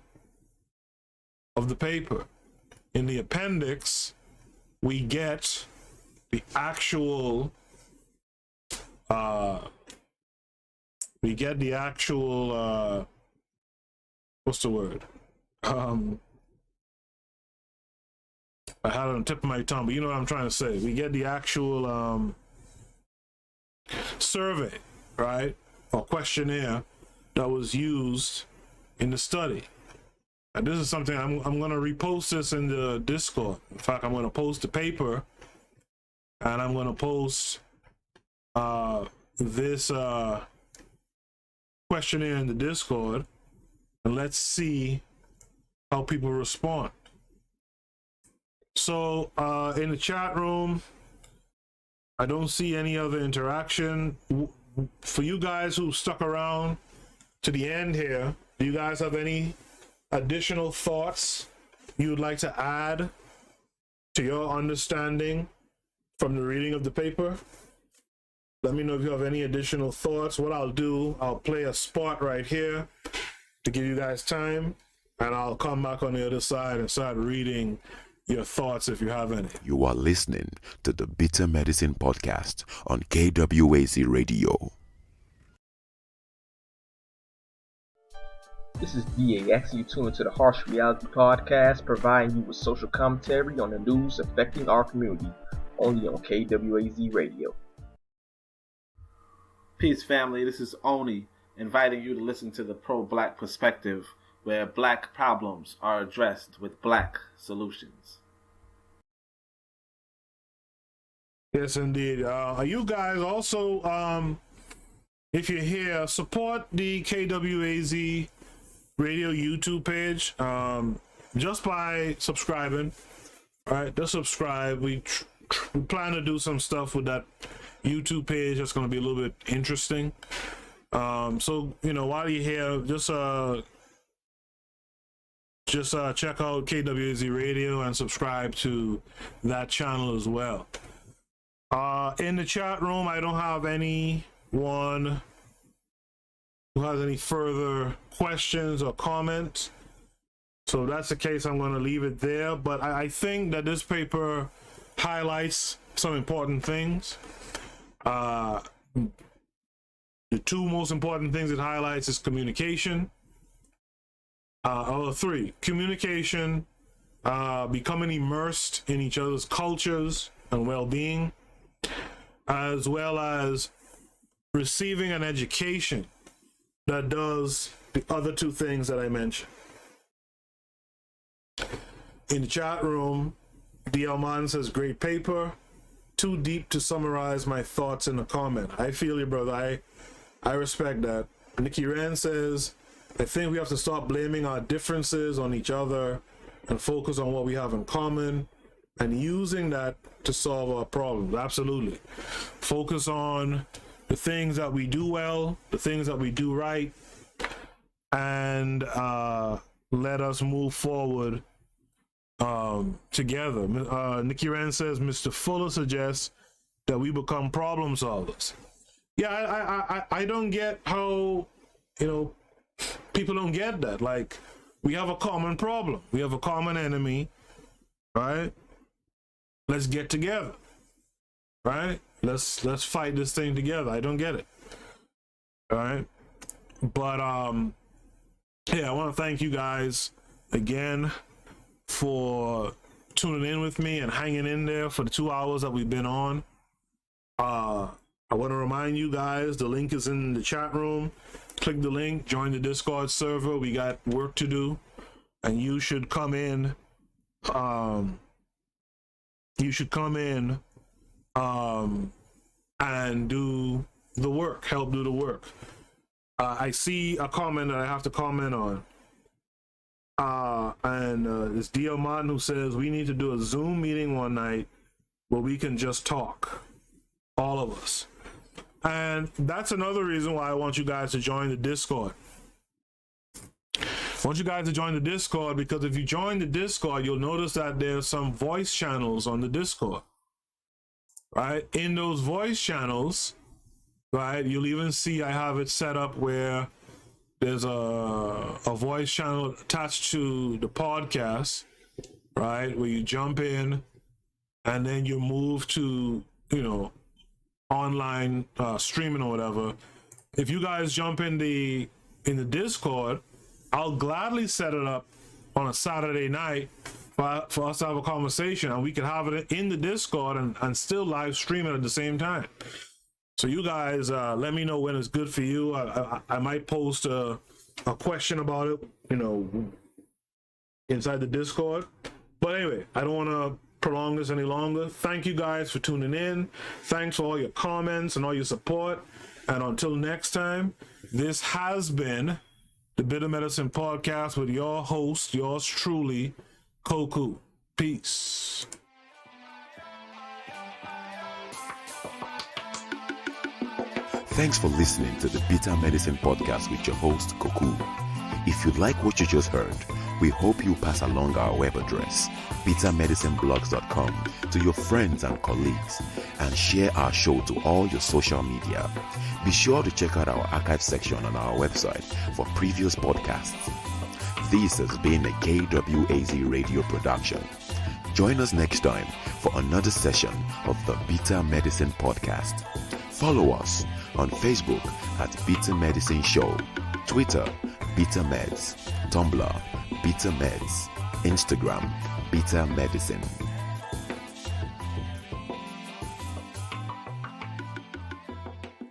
of the paper. In the appendix, we get the actual what's the word? I had it on the tip of my tongue, but you know what I'm trying to say. We get the actual survey, right? Or questionnaire that was used in the study. And this is something I'm going to repost this in the Discord. In fact, I'm going to post the paper, and I'm going to post this questionnaire in the Discord, and let's see how people respond. So in the chat room, I don't see any other interaction. For you guys who stuck around to the end here, do you guys have any additional thoughts you would like to add to your understanding from the reading of the paper? Let me know if you have any additional thoughts. What I'll do, I'll play a spot right here to give you guys time, and I'll come back on the other side and start reading your thoughts if you have any. You are listening to the Bitter Medicine Podcast on KWAZ Radio. This is DAX. You tune into the Harsh Reality Podcast, providing you with social commentary on the news affecting our community, only on KWAZ Radio. Peace, family. This is Oni, inviting you to listen to the pro-black perspective, where black problems are addressed with black solutions. Yes, indeed. You guys also, if you're here, support the KWAZ Radio YouTube page just by subscribing. All right, just subscribe. We plan to do some stuff with that YouTube page that's going to be a little bit interesting. So, you know, while you're here, just check out KWAZ Radio and subscribe to that channel as well. In the chat room, I don't have anyone who has any further questions or comments. So if that's the case, I'm going to leave it there. But I think that this paper highlights some important things. The two most important things it highlights is communication. Three, communication, becoming immersed in each other's cultures and well-being, as well as receiving an education that does the other two things that I mentioned. In the chat room, DL Man says, great paper, too deep to summarize my thoughts in a comment. I feel you, brother. I respect that. Nikki Rand says, I think we have to stop blaming our differences on each other and focus on what we have in common and using that to solve our problems. Absolutely. Focus on the things that we do well, the things that we do right, and let us move forward together. Nikki Rand says, Mr. Fuller suggests that we become problem solvers. Yeah, I don't get how, you know, people don't get that. Like, we have a common problem. We have a common enemy, right? Let's get together, right? Let's fight this thing together. I don't get it. All right. But yeah, I want to thank you guys again for tuning in with me and hanging in there for the 2 hours that we've been on. I want to remind you guys, the link is in the chat room. Click the link, join the Discord server. We got work to do, and you should come in. And do the work, help do the work. I see a comment that I have to comment on. And it's DL Martin who says, we need to do a Zoom meeting one night where we can just talk, all of us. And that's another reason why I want you guys to join the Discord. I want you guys to join the Discord because if you join the Discord, you'll notice that there's some voice channels on the Discord. Right? In those voice channels, right, you'll even see I have it set up where there's a voice channel attached to the podcast, right? Where you jump in and then you move to, online streaming or whatever. If you guys jump in the Discord, I'll gladly set it up on a Saturday night for us to have a conversation, and we can have it in the Discord and still live stream it at the same time. So you guys let me know when it's good for you. I might post a question about it, inside the Discord. But anyway, I don't want to prolong this any longer. Thank you guys for tuning in. Thanks for all your comments and all your support. And until next time, this has been the Bitter Medicine Podcast with your host, yours truly, Koku. Peace. Thanks for listening to the Bitter Medicine Podcast with your host, Koku. If you like what you just heard, we hope you pass along our web address, bittermedicineblogs.com, to your friends and colleagues, and share our show to all your social media. Be sure to check out our archive section on our website for previous podcasts. This has been a KWAZ radio production. Join us next time for another session of the Bitter Medicine Podcast. Follow us on Facebook at Bitter Medicine Show, Twitter, Bitter Meds, Tumblr, Bitter Meds, Instagram, Bitter Medicine.